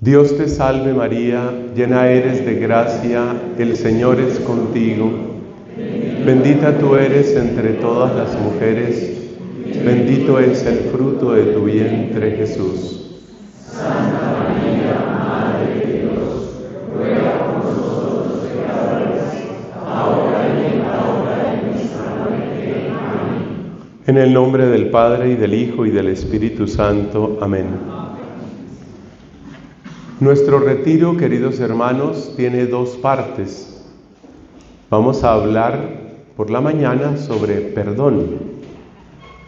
Dios te salve María, llena eres de gracia, el Señor es contigo. Bendita tú eres entre todas las mujeres, bendito es el fruto de tu vientre Jesús. Santa María, Madre de Dios, ruega por nosotros pecadores, ahora y en la hora de nuestra muerte. Amén. En el nombre del Padre, y del Hijo, y del Espíritu Santo. Amén. Nuestro retiro, queridos hermanos, tiene dos partes. Vamos a hablar por la mañana sobre perdón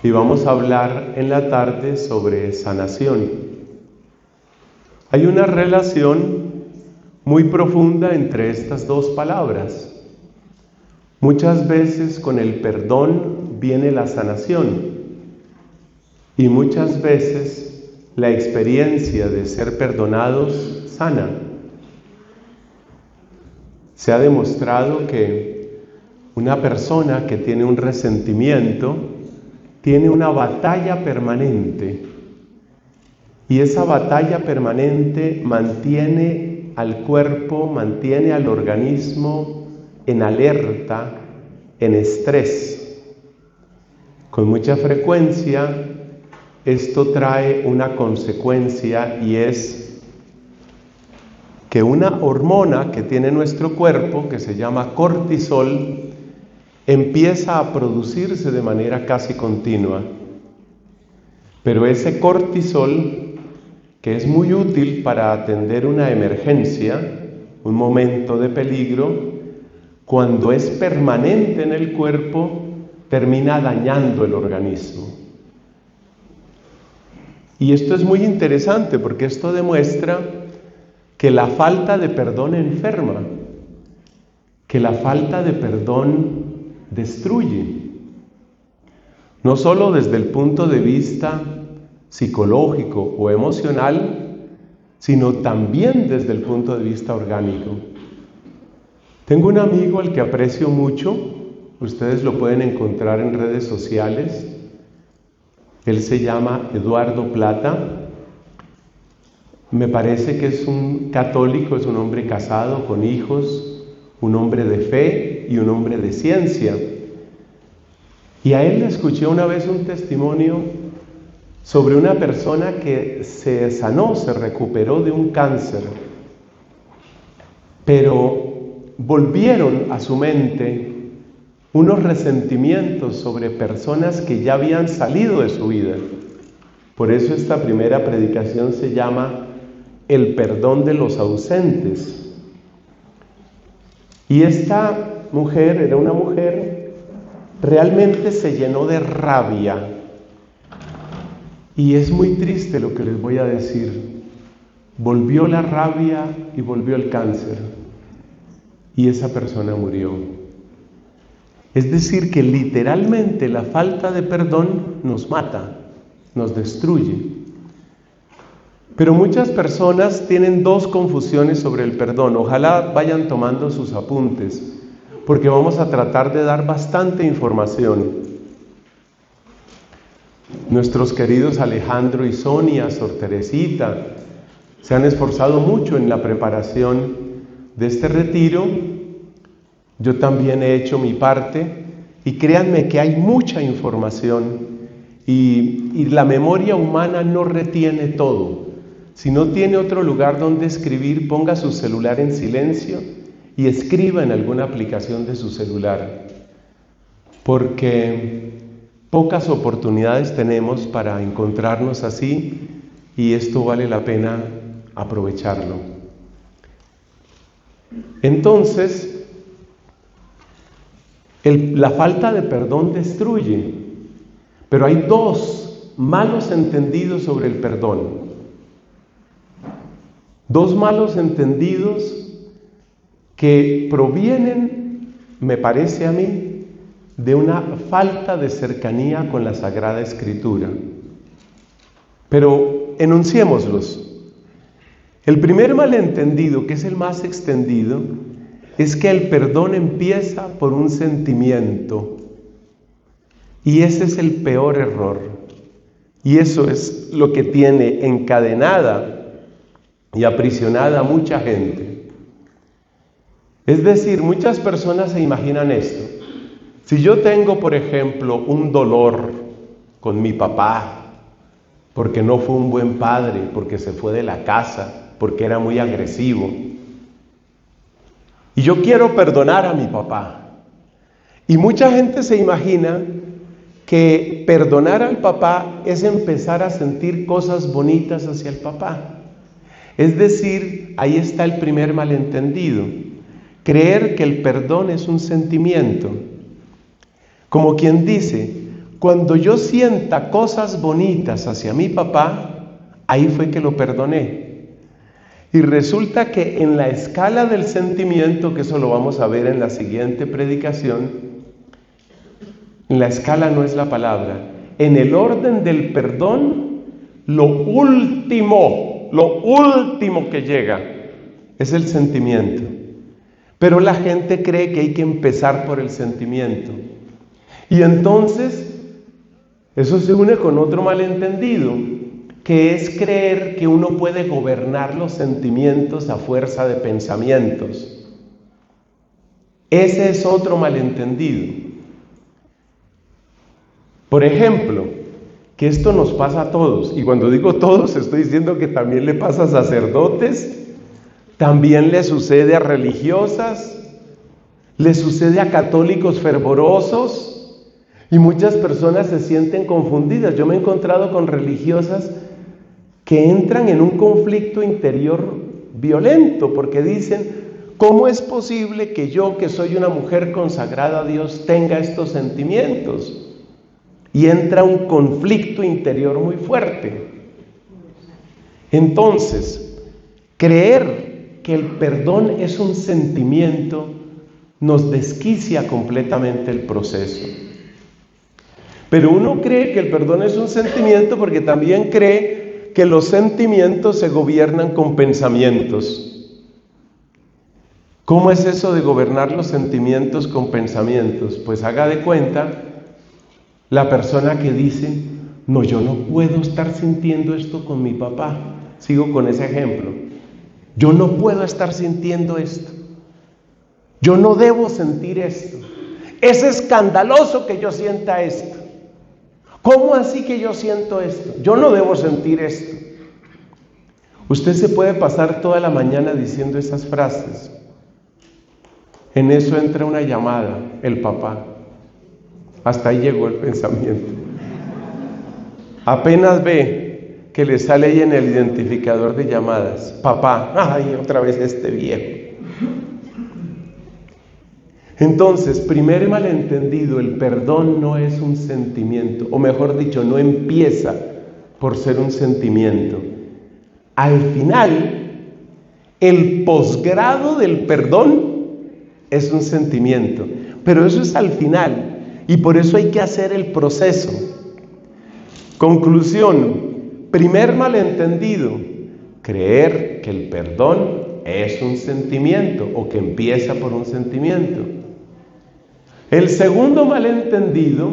y vamos a hablar en la tarde sobre sanación. Hay una relación muy profunda entre estas dos palabras. Muchas veces con el perdón viene la sanación y muchas veces la experiencia de ser perdonados sana. Se ha demostrado que una persona que tiene un resentimiento tiene una batalla permanente y esa batalla permanente mantiene al cuerpo, mantiene al organismo en alerta, en estrés. Con mucha frecuencia esto trae una consecuencia y es que una hormona que tiene nuestro cuerpo, que se llama cortisol, empieza a producirse de manera casi continua. Pero ese cortisol, que es muy útil para atender una emergencia, un momento de peligro, cuando es permanente en el cuerpo, termina dañando el organismo. Y esto es muy interesante porque esto demuestra que la falta de perdón enferma, que la falta de perdón destruye. No solo desde el punto de vista psicológico o emocional, sino también desde el punto de vista orgánico. Tengo un amigo al que aprecio mucho, ustedes lo pueden encontrar en redes sociales. Él se llama Eduardo Plata. Me parece que es un católico, es un hombre casado con hijos, un hombre de fe y un hombre de ciencia. Y a él le escuché una vez un testimonio sobre una persona que se sanó, se recuperó de un cáncer, pero volvieron a su mente unos resentimientos sobre personas que ya habían salido de su vida. Por eso esta primera predicación se llama El perdón de los ausentes. Y esta mujer era una mujer, realmente se llenó de rabia. Y es muy triste lo que les voy a decir. Volvió la rabia y volvió el cáncer. Y esa persona murió. Es decir, que literalmente la falta de perdón nos mata, nos destruye. Pero muchas personas tienen dos confusiones sobre el perdón. Ojalá vayan tomando sus apuntes, porque vamos a tratar de dar bastante información. Nuestros queridos Alejandro y Sonia, Sor Teresita, se han esforzado mucho en la preparación de este retiro. Yo también he hecho mi parte y créanme que hay mucha información y la memoria humana no retiene todo. Si no tiene otro lugar donde escribir, ponga su celular en silencio y escriba en alguna aplicación de su celular, porque pocas oportunidades tenemos para encontrarnos así y esto vale la pena aprovecharlo. Entonces, la falta de perdón destruye, pero hay dos malos entendidos sobre el perdón. Dos malos entendidos que provienen, me parece a mí, de una falta de cercanía con la Sagrada Escritura. Pero enunciémoslos. El primer malentendido, que es el más extendido, es que el perdón empieza por un sentimiento. Y ese es el peor error. Y eso es lo que tiene encadenada y aprisionada a mucha gente. Es decir, muchas personas se imaginan esto. Si yo tengo, por ejemplo, un dolor con mi papá, porque no fue un buen padre, porque se fue de la casa, porque era muy agresivo, y yo quiero perdonar a mi papá, y mucha gente se imagina que perdonar al papá es empezar a sentir cosas bonitas hacia el papá. Es decir, ahí está el primer malentendido. Creer que el perdón es un sentimiento. Como quien dice, cuando yo sienta cosas bonitas hacia mi papá, ahí fue que lo perdoné. Y resulta que en la escala del sentimiento, que eso lo vamos a ver en la siguiente predicación, la escala no es la palabra. En el orden del perdón, lo último que llega es el sentimiento. Pero la gente cree que hay que empezar por el sentimiento. Y entonces, eso se une con otro malentendido, que es creer que uno puede gobernar los sentimientos a fuerza de pensamientos. Ese es otro malentendido. Por ejemplo, que esto nos pasa a todos, y cuando digo todos estoy diciendo que también le pasa a sacerdotes, también le sucede a religiosas, le sucede a católicos fervorosos, y muchas personas se sienten confundidas. Yo me he encontrado con religiosas que entran en un conflicto interior violento, porque dicen, ¿cómo es posible que yo, que soy una mujer consagrada a Dios, tenga estos sentimientos? Y entra un conflicto interior muy fuerte. Entonces, creer que el perdón es un sentimiento nos desquicia completamente el proceso. Pero uno cree que el perdón es un sentimiento porque también cree que los sentimientos se gobiernan con pensamientos. ¿Cómo es eso de gobernar los sentimientos con pensamientos? Pues haga de cuenta la persona que dice, no, yo no puedo estar sintiendo esto con mi papá. Sigo con ese ejemplo. Yo no puedo estar sintiendo esto. Yo no debo sentir esto. Es escandaloso que yo sienta esto. ¿Cómo así que yo siento esto? Yo no debo sentir esto. Usted se puede pasar toda la mañana diciendo esas frases. En eso entra una llamada, el papá. Hasta ahí llegó el pensamiento. Apenas ve que le sale ahí en el identificador de llamadas, papá, ay, otra vez este viejo. Entonces, primer malentendido, el perdón no es un sentimiento, o mejor dicho, no empieza por ser un sentimiento. Al final, el posgrado del perdón es un sentimiento, pero eso es al final. Y por eso hay que hacer el proceso. Conclusión, primer malentendido, creer que el perdón es un sentimiento o que empieza por un sentimiento. El segundo malentendido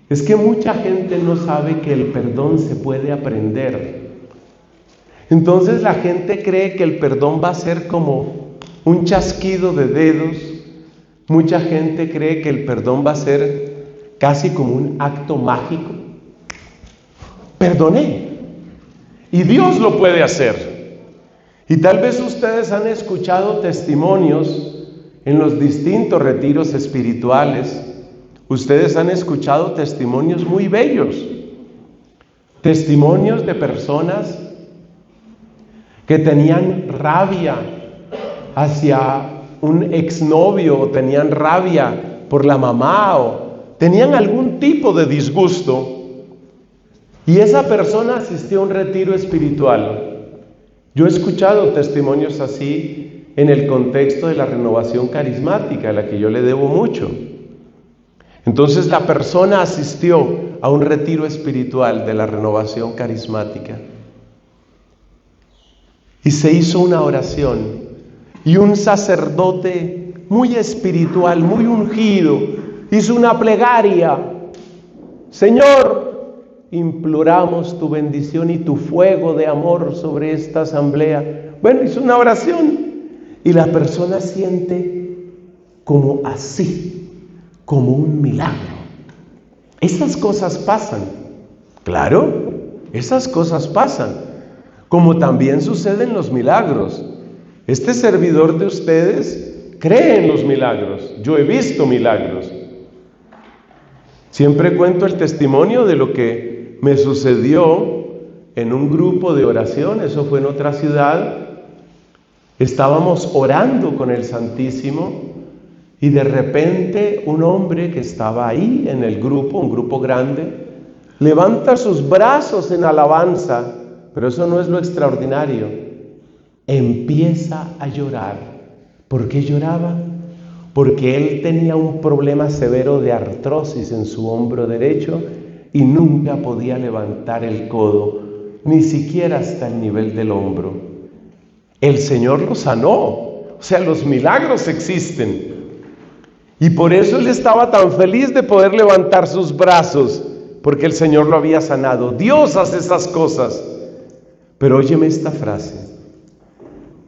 es que mucha gente no sabe que el perdón se puede aprender. Entonces la gente cree que el perdón va a ser como un chasquido de dedos. Mucha gente cree que el perdón va a ser casi como un acto mágico. Perdoné. Y Dios lo puede hacer. Y tal vez ustedes han escuchado testimonios en los distintos retiros espirituales. Ustedes han escuchado testimonios muy bellos. Testimonios de personas que tenían rabia hacia un exnovio, o tenían rabia por la mamá, o tenían algún tipo de disgusto, y esa persona asistió a un retiro espiritual. Yo he escuchado testimonios así en el contexto de la renovación carismática, a la que yo le debo mucho. Entonces la persona asistió a un retiro espiritual de la renovación carismática y se hizo una oración. Y un sacerdote muy espiritual, muy ungido, hizo una plegaria. Señor, imploramos tu bendición y tu fuego de amor sobre esta asamblea. Bueno, hizo una oración y la persona siente como así, como un milagro. Esas cosas pasan, claro, esas cosas pasan, como también suceden los milagros. Este servidor de ustedes cree en los milagros, yo he visto milagros. Siempre cuento el testimonio de lo que me sucedió en un grupo de oración, eso fue en otra ciudad. Estábamos orando con el Santísimo y de repente un hombre que estaba ahí en el grupo, un grupo grande, levanta sus brazos en alabanza, pero eso no es lo extraordinario. Empieza a llorar. ¿Por qué lloraba? Porque él tenía un problema severo de artrosis en su hombro derecho y nunca podía levantar el codo, ni siquiera hasta el nivel del hombro. El Señor lo sanó, o sea, los milagros existen. Y por eso él estaba tan feliz de poder levantar sus brazos, porque el Señor lo había sanado. Dios hace esas cosas. Pero óyeme esta frase: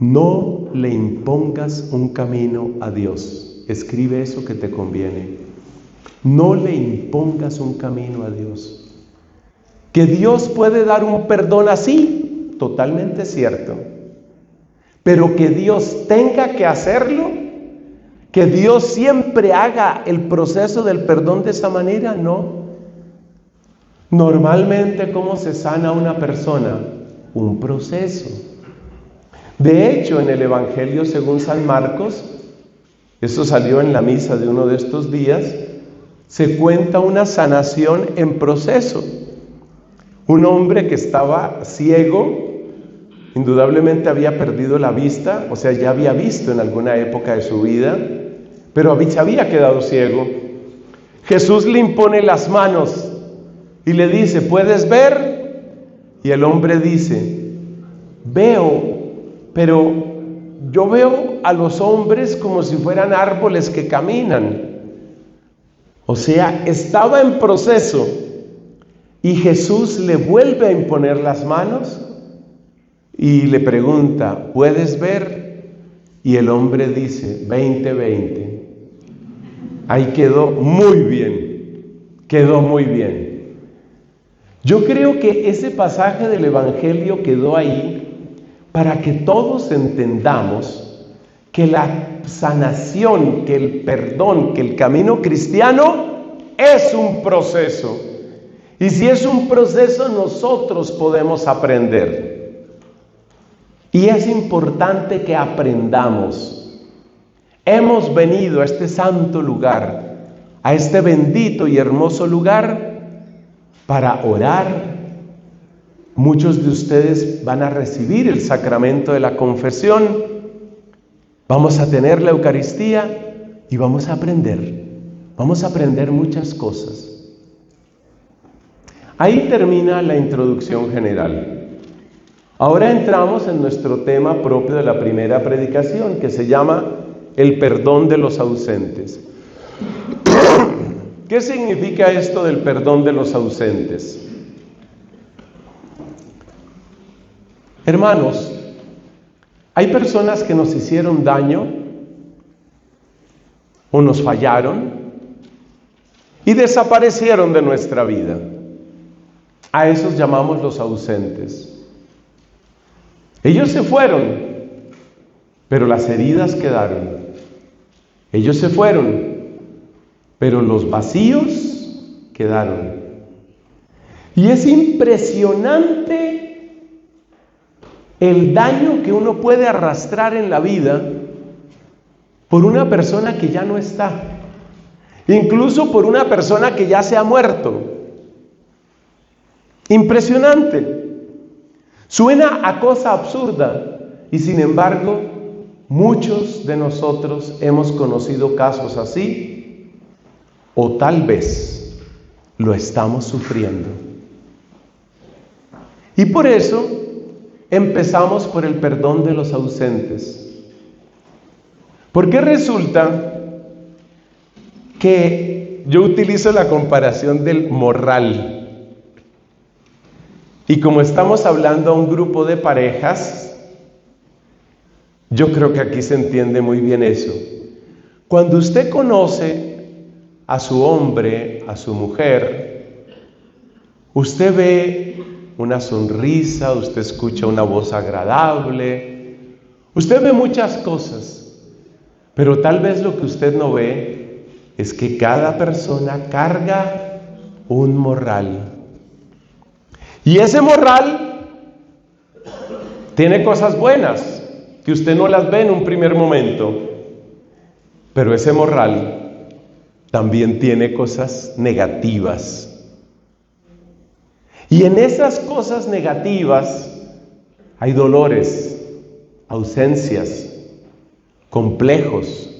no le impongas un camino a Dios. Escribe eso que te conviene. No le impongas un camino a Dios. Que Dios puede dar un perdón así, totalmente cierto. Pero que Dios tenga que hacerlo, que Dios siempre haga el proceso del perdón de esa manera, no. Normalmente, ¿cómo se sana una persona? Un proceso. De hecho, en el Evangelio según San Marcos, eso salió en la misa de uno de estos días, se cuenta una sanación en proceso. Un hombre que estaba ciego, indudablemente había perdido la vista, o sea, ya había visto en alguna época de su vida, pero se había quedado ciego. Jesús le impone las manos y le dice: ¿puedes ver? Y el hombre dice: veo, pero yo veo a los hombres como si fueran árboles que caminan. O sea, estaba en proceso y Jesús le vuelve a imponer las manos y le pregunta: ¿puedes ver? Y el hombre dice: 20/20. Ahí quedó muy bien, quedó muy bien. Yo creo que ese pasaje del Evangelio quedó ahí para que todos entendamos que la sanación, que el perdón, que el camino cristiano es un proceso. Y si es un proceso, nosotros podemos aprender. Y es importante que aprendamos. Hemos venido a este santo lugar, a este bendito y hermoso lugar, para orar. Muchos de ustedes van a recibir el sacramento de la confesión, vamos a tener la Eucaristía y vamos a aprender muchas cosas. Ahí termina la introducción general. Ahora entramos en nuestro tema propio de la primera predicación, que se llama el perdón de los ausentes. ¿Qué significa esto del perdón de los ausentes? Hermanos, hay personas que nos hicieron daño o nos fallaron y desaparecieron de nuestra vida. A esos llamamos los ausentes. Ellos se fueron, pero las heridas quedaron. Ellos se fueron, pero los vacíos quedaron. Y es impresionante el daño que uno puede arrastrar en la vida por una persona que ya no está, incluso por una persona que ya se ha muerto. Impresionante. Suena a cosa absurda y sin embargo muchos de nosotros hemos conocido casos así, o tal vez lo estamos sufriendo. Y por eso empezamos por el perdón de los ausentes. Porque resulta que yo utilizo la comparación del morral. Y como estamos hablando a un grupo de parejas, yo creo que aquí se entiende muy bien eso. Cuando usted conoce a su hombre, a su mujer, usted ve una sonrisa, usted escucha una voz agradable, usted ve muchas cosas, pero tal vez lo que usted no ve es que cada persona carga un morral. Y ese morral tiene cosas buenas que usted no las ve en un primer momento, pero ese morral también tiene cosas negativas. Y en esas cosas negativas hay dolores, ausencias, complejos.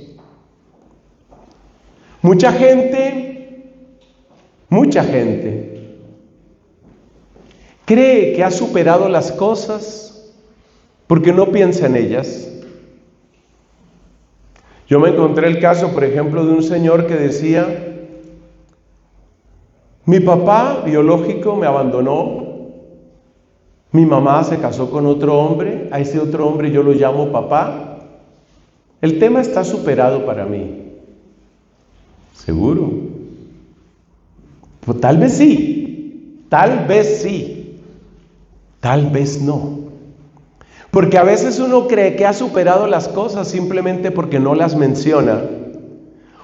Mucha gente cree que ha superado las cosas porque no piensa en ellas. Yo me encontré el caso, por ejemplo, de un señor que decía: mi papá biológico me abandonó, mi mamá se casó con otro hombre, a ese otro hombre yo lo llamo papá. El tema está superado para mí. ¿Seguro? Pues tal vez sí, tal vez no. Porque a veces uno cree que ha superado las cosas simplemente porque no las menciona.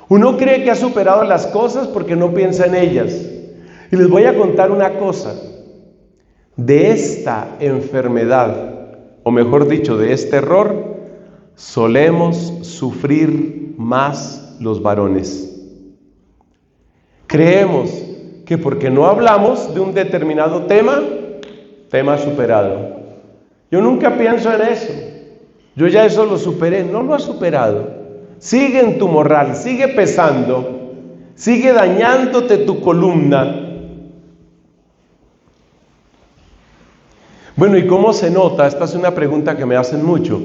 Uno cree que ha superado las cosas porque no piensa en ellas. Y les voy a contar una cosa. De esta enfermedad, o mejor dicho, de este error, solemos sufrir más los varones. Creemos que porque no hablamos de un determinado tema superado. Yo nunca pienso en eso. Yo ya eso lo superé. No lo has superado. Sigue en tu morral, sigue pesando, sigue dañándote tu columna. Bueno, ¿y cómo se nota? Esta es una pregunta que me hacen mucho.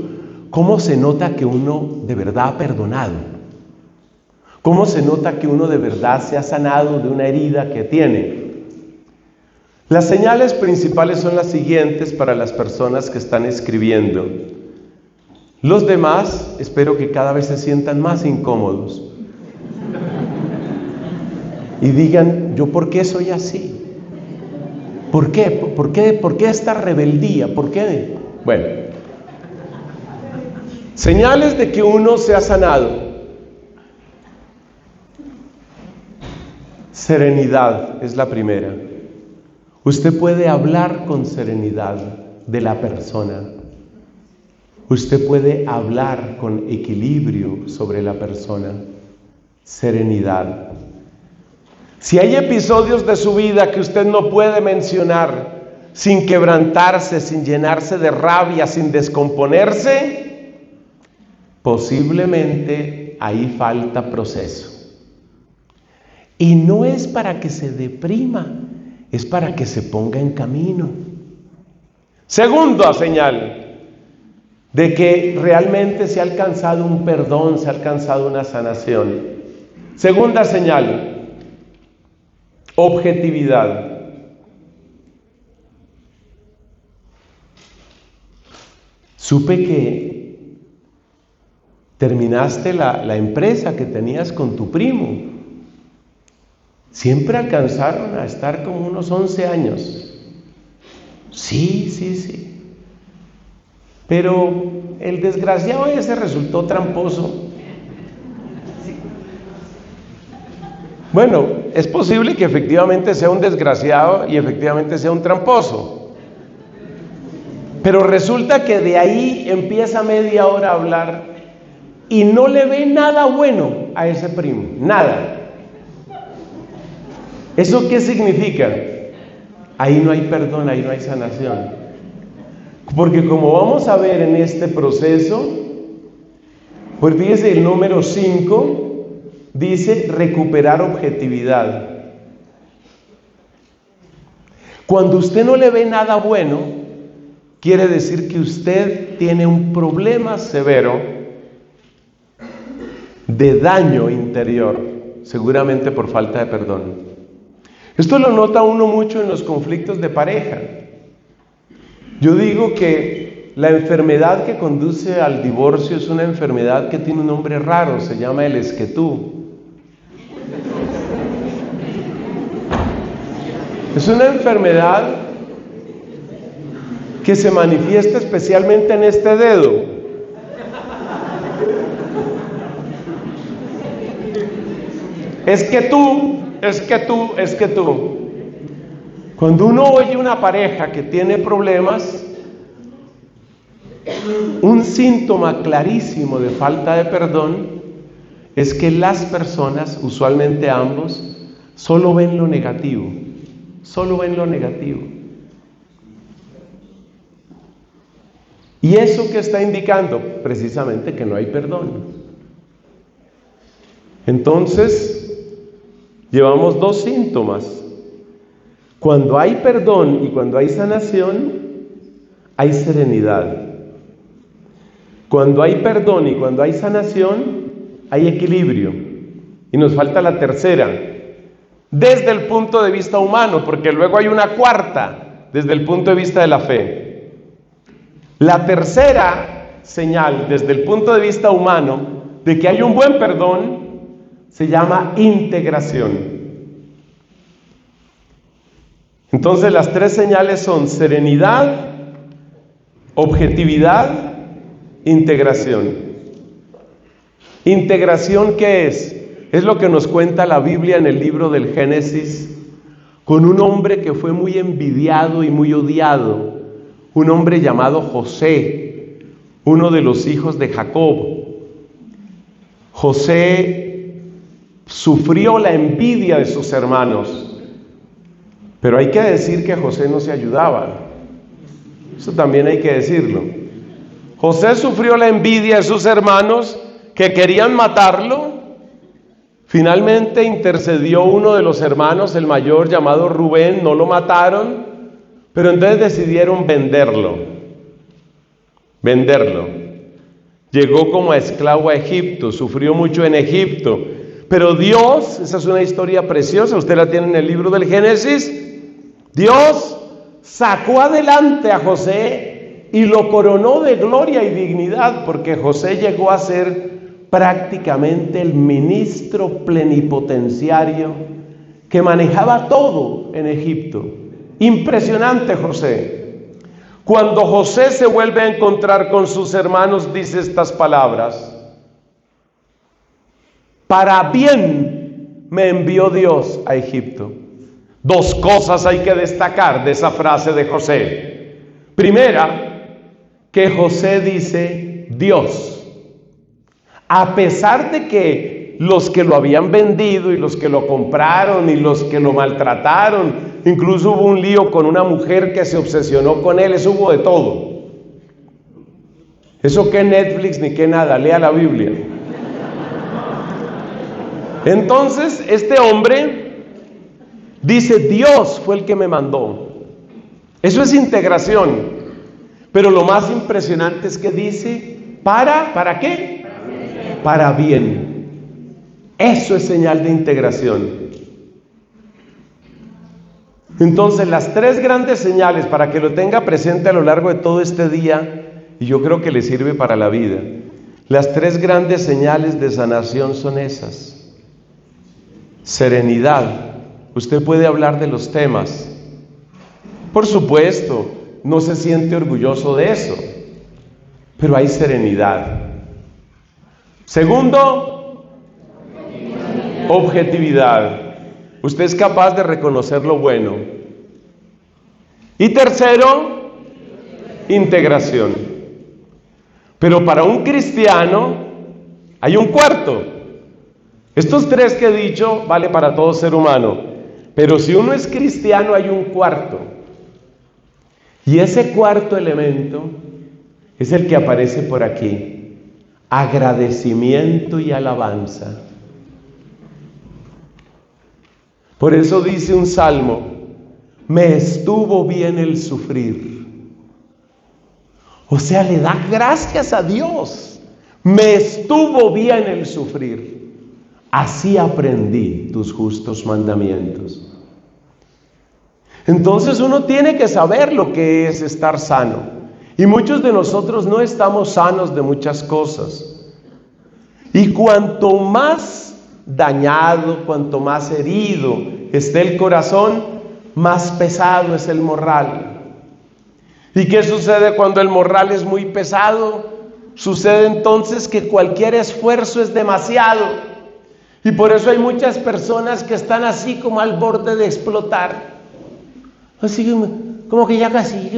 ¿Cómo se nota que uno de verdad ha perdonado? ¿Cómo se nota que uno de verdad se ha sanado de una herida que tiene? Las señales principales son las siguientes para las personas que están escribiendo. Los demás, espero que cada vez se sientan más incómodos y digan: ¿yo por qué soy así? ¿Por qué? ¿Por qué esta rebeldía? ¿Por qué? Bueno, señales de que uno se ha sanado. Serenidad es la primera. Usted puede hablar con serenidad de la persona. Usted puede hablar con equilibrio sobre la persona. Serenidad. Si hay episodios de su vida que usted no puede mencionar sin quebrantarse, sin llenarse de rabia, sin descomponerse, posiblemente ahí falta proceso. Y no es para que se deprima, es para que se ponga en camino. Segunda señal de que realmente se ha alcanzado un perdón, se ha alcanzado una sanación. Segunda señal, objetividad. Supe que terminaste la empresa que tenías con tu primo. Siempre alcanzaron a estar como unos 11 años. Sí. Pero el desgraciado ese resultó tramposo. Bueno, es posible que efectivamente sea un desgraciado y efectivamente sea un tramposo. Pero resulta que de ahí empieza media hora a hablar y no le ve nada bueno a ese primo, nada. ¿Eso qué significa? Ahí no hay perdón, ahí no hay sanación. Porque como vamos a ver en este proceso, pues fíjese, el número 5 dice recuperar objetividad. Cuando usted no le ve nada bueno, quiere decir que usted tiene un problema severo de daño interior, seguramente por falta de perdón. Esto lo nota uno mucho en los conflictos de pareja. Yo digo que la enfermedad que conduce al divorcio es una enfermedad que tiene un nombre raro, se llama el esquetú. Es una enfermedad que se manifiesta especialmente en este dedo. Es que tú. Cuando uno oye una pareja que tiene problemas, un síntoma clarísimo de falta de perdón es que las personas, usualmente ambos, solo ven lo negativo. ¿Y eso qué está indicando? Precisamente que no hay perdón. Entonces, llevamos dos síntomas. Cuando hay perdón y cuando hay sanación, hay serenidad. Cuando hay perdón y cuando hay sanación, hay equilibrio. Y nos falta la tercera, desde el punto de vista humano, porque luego hay una cuarta, desde el punto de vista de la fe. La tercera señal, desde el punto de vista humano, de que hay un buen perdón, se llama integración. Entonces las tres señales son serenidad, objetividad, integración. ¿Integración qué es? Es lo que nos cuenta la Biblia en el libro del Génesis, con un hombre que fue muy envidiado y muy odiado, un hombre llamado José, uno de los hijos de Jacob. José sufrió la envidia de sus hermanos. Pero hay que decir que José no se ayudaba. Eso también hay que decirlo. José sufrió la envidia de sus hermanos que querían matarlo. Finalmente intercedió uno de los hermanos, el mayor llamado Rubén, no lo mataron, pero entonces decidieron venderlo. Llegó como esclavo a Egipto, sufrió mucho en Egipto. Pero Dios, esa es una historia preciosa, usted la tiene en el libro del Génesis. Dios sacó adelante a José y lo coronó de gloria y dignidad, porque José llegó a ser prácticamente el ministro plenipotenciario que manejaba todo en Egipto. Impresionante José. Cuando José se vuelve a encontrar con sus hermanos, dice estas palabras: para bien me envió Dios a Egipto. Dos cosas hay que destacar de esa frase de José. Primera, que José dice Dios. A pesar de que los que lo habían vendido y los que lo compraron y los que lo maltrataron, incluso hubo un lío con una mujer que se obsesionó con él, eso hubo de todo. Eso que Netflix ni que nada, lea la Biblia. Entonces, este hombre dice, Dios fue el que me mandó. Eso es integración. Pero lo más impresionante es que dice, ¿para qué? Para bien. Eso es señal de integración. Entonces, las tres grandes señales, para que lo tenga presente a lo largo de todo este día, y yo creo que le sirve para la vida, las tres grandes señales de sanación son esas. Serenidad. Usted puede hablar de los temas. Por supuesto, no se siente orgulloso de eso, pero hay serenidad. Segundo, objetividad. Usted es capaz de reconocer lo bueno. Y tercero, integración. Pero para un cristiano hay un cuarto. Estos tres que he dicho vale para todo ser humano. Pero si uno es cristiano hay un cuarto. Y ese cuarto elemento es el que aparece por aquí. Agradecimiento y alabanza. Por eso dice un salmo, me estuvo bien el sufrir. O sea, le da gracias a Dios. Me estuvo bien el sufrir. Así aprendí tus justos mandamientos. Entonces uno tiene que saber lo que es estar sano. Y muchos de nosotros no estamos sanos de muchas cosas. Y cuanto más dañado, cuanto más herido esté el corazón, más pesado es el morral. ¿Y qué sucede cuando el morral es muy pesado? Sucede entonces que cualquier esfuerzo es demasiado. Y por eso hay muchas personas que están así como al borde de explotar. Así como que ya casi.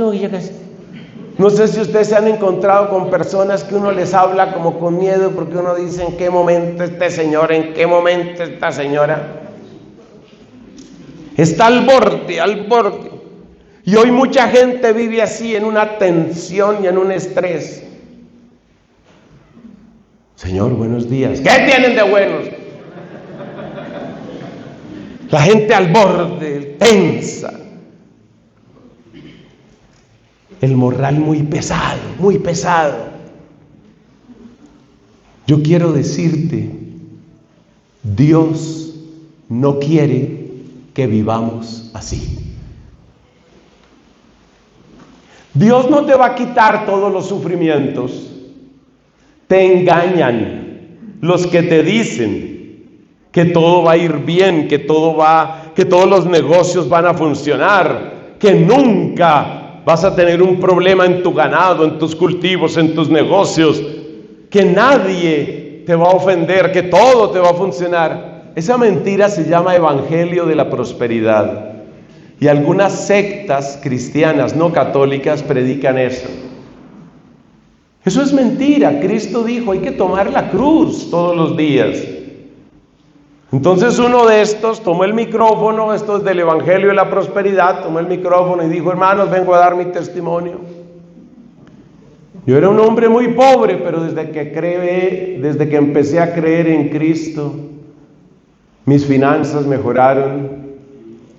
No sé si ustedes se han encontrado con personas que uno les habla como con miedo, porque uno dice: ¿en qué momento este señor? ¿En qué momento esta señora? Está al borde. Y hoy mucha gente vive así, en una tensión y en un estrés. Señor, buenos días. ¿Qué tienen de buenos? La gente al borde, tensa. El morral muy pesado, muy pesado. Yo quiero decirte, Dios no quiere que vivamos así. Dios no te va a quitar todos los sufrimientos. Te engañan los que te dicen que todo va a ir bien, que todos los negocios van a funcionar, que nunca vas a tener un problema en tu ganado, en tus cultivos, en tus negocios, que nadie te va a ofender, que todo te va a funcionar. Esa mentira se llama evangelio de la prosperidad. Y algunas sectas cristianas no católicas predican eso. Eso es mentira. Cristo dijo: hay que tomar la cruz todos los días. Entonces uno de estos tomó el micrófono, esto es del evangelio de la prosperidad, tomó el micrófono y dijo: hermanos, vengo a dar mi testimonio. Yo era un hombre muy pobre, pero desde que empecé a creer en Cristo, mis finanzas mejoraron.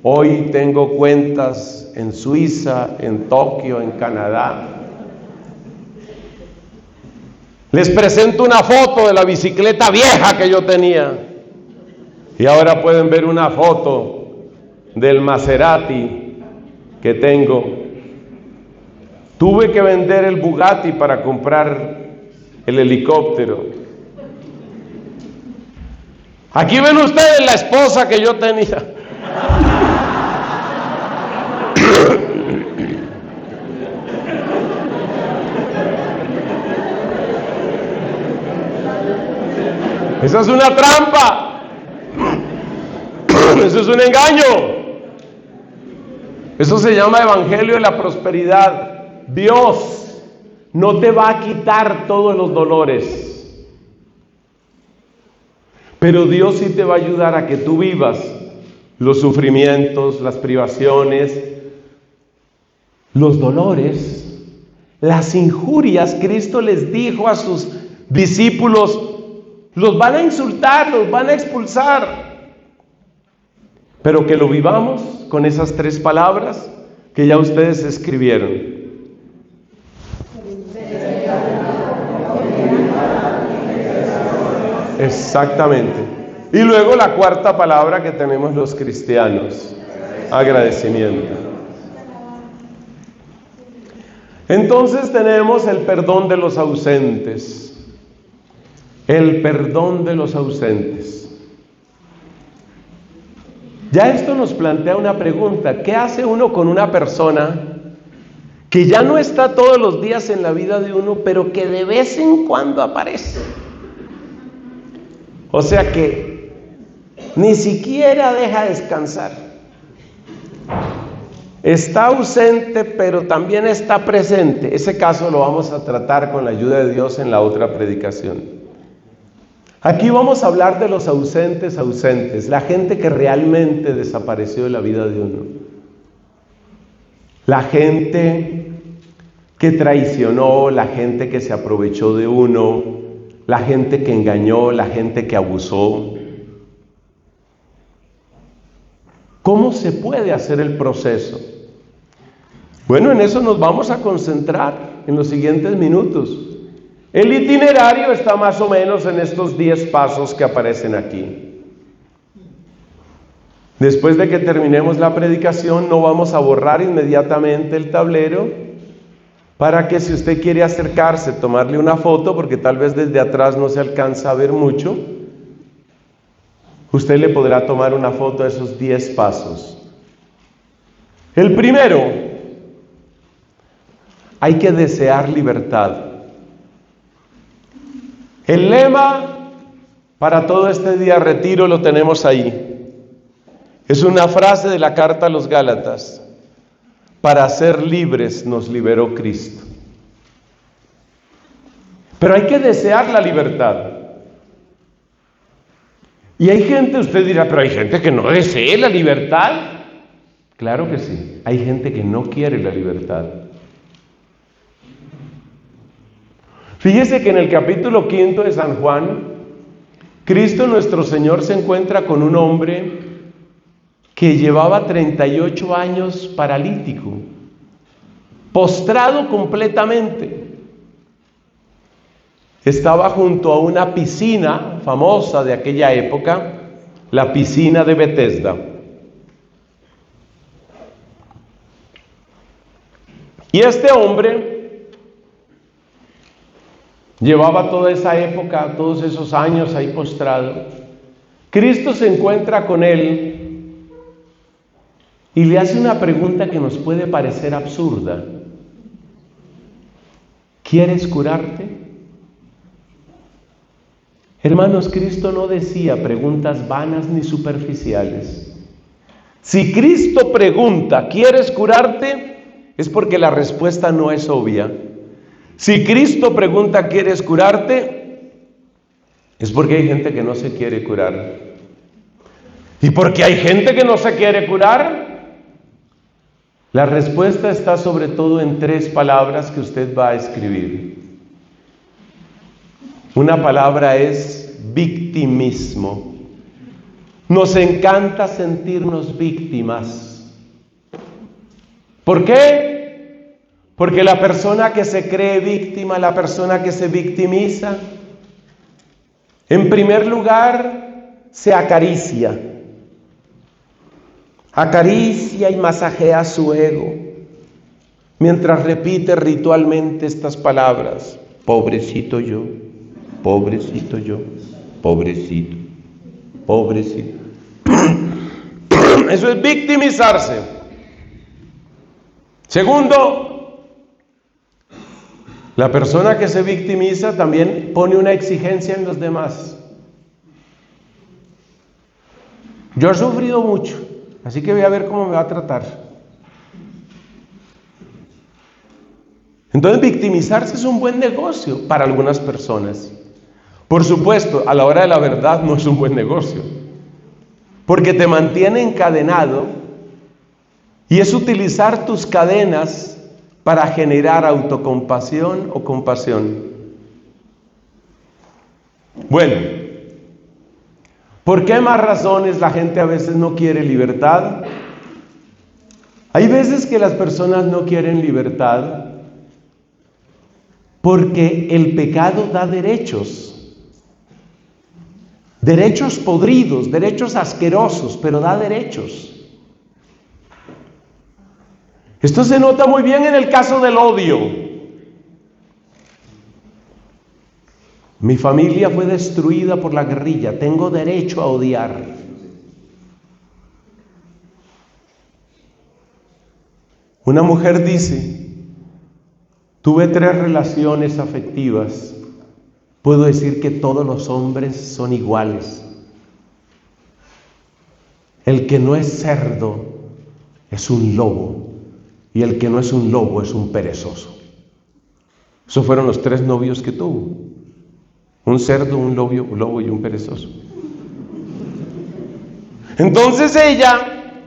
Hoy tengo cuentas en Suiza, en Tokio, en Canadá. Les presento una foto de la bicicleta vieja que yo tenía. Y ahora pueden ver una foto del Maserati que tengo. Tuve que vender el Bugatti para comprar el helicóptero. Aquí ven ustedes la esposa que yo tenía. Esa es una trampa. Eso es un engaño. Eso se llama evangelio de la prosperidad. Dios no te va a quitar todos los dolores, pero Dios sí te va a ayudar a que tú vivas los sufrimientos, las privaciones, los dolores, las injurias. Cristo les dijo a sus discípulos: los van a insultar, los van a expulsar, pero que lo vivamos con esas 3 palabras que ya ustedes escribieron. Exactamente. Y luego la 4ª palabra que tenemos los cristianos: agradecimiento. Entonces tenemos el perdón de los ausentes. El perdón de los ausentes. Ya esto nos plantea una pregunta: ¿qué hace uno con una persona que ya no está todos los días en la vida de uno, pero que de vez en cuando aparece? O sea que ni siquiera deja descansar. Está ausente, pero también está presente. Ese caso lo vamos a tratar con la ayuda de Dios en la otra predicación. Aquí vamos a hablar de los ausentes, la gente que realmente desapareció de la vida de uno. La gente que traicionó, la gente que se aprovechó de uno, la gente que engañó, la gente que abusó. ¿Cómo se puede hacer el proceso? Bueno, en eso nos vamos a concentrar en los siguientes minutos. El itinerario está más o menos en estos 10 pasos que aparecen aquí. Después de que terminemos la predicación, no vamos a borrar inmediatamente el tablero para que si usted quiere acercarse, tomarle una foto, porque tal vez desde atrás no se alcanza a ver mucho, usted le podrá tomar una foto de esos 10 pasos. El primero, hay que desear libertad. El lema para todo este día retiro lo tenemos ahí. Es una frase de la carta a los Gálatas. Para ser libres nos liberó Cristo. Pero hay que desear la libertad. Y hay gente, usted dirá, pero hay gente que no desee la libertad. Claro que sí, hay gente que no quiere la libertad. Fíjese que en el capítulo 5 de San Juan, Cristo nuestro Señor se encuentra con un hombre que llevaba 38 años paralítico, postrado completamente. Estaba junto a una piscina famosa de aquella época, la piscina de Betesda. Y este hombre llevaba toda esa época, todos esos años ahí postrado. Cristo se encuentra con él y le hace una pregunta que nos puede parecer absurda. ¿Quieres curarte? Hermanos, Cristo no decía preguntas vanas ni superficiales. Si Cristo pregunta, ¿quieres curarte? Es porque la respuesta no es obvia. Si Cristo pregunta, ¿quieres curarte? Es porque hay gente que no se quiere curar. ¿Y porque hay gente que no se quiere curar? La respuesta está sobre todo en 3 palabras que usted va a escribir. Una palabra es victimismo. Nos encanta sentirnos víctimas. ¿Por qué? Porque la persona que se cree víctima, la persona que se victimiza, en primer lugar, se acaricia. Acaricia y masajea su ego, mientras repite ritualmente estas palabras: pobrecito yo, pobrecito yo, pobrecito, pobrecito. Eso es victimizarse. Segundo, la persona que se victimiza también pone una exigencia en los demás. Yo he sufrido mucho, así que voy a ver cómo me va a tratar. Entonces, victimizarse es un buen negocio para algunas personas. Por supuesto, a la hora de la verdad no es un buen negocio, porque te mantiene encadenado y es utilizar tus cadenas para generar autocompasión o compasión. Bueno, ¿por qué más razones la gente a veces no quiere libertad? Hay veces que las personas no quieren libertad porque el pecado da derechos. Derechos podridos, derechos asquerosos, pero da derechos. Esto se nota muy bien en el caso del odio. Mi familia fue destruida por la guerrilla, tengo derecho a odiar. Una mujer dice: tuve 3 relaciones afectivas. Puedo decir que todos los hombres son iguales. El que no es cerdo es un lobo, y el que no es un lobo es un perezoso. Esos fueron los 3 novios que tuvo: un cerdo, un lobo y un perezoso. Entonces ella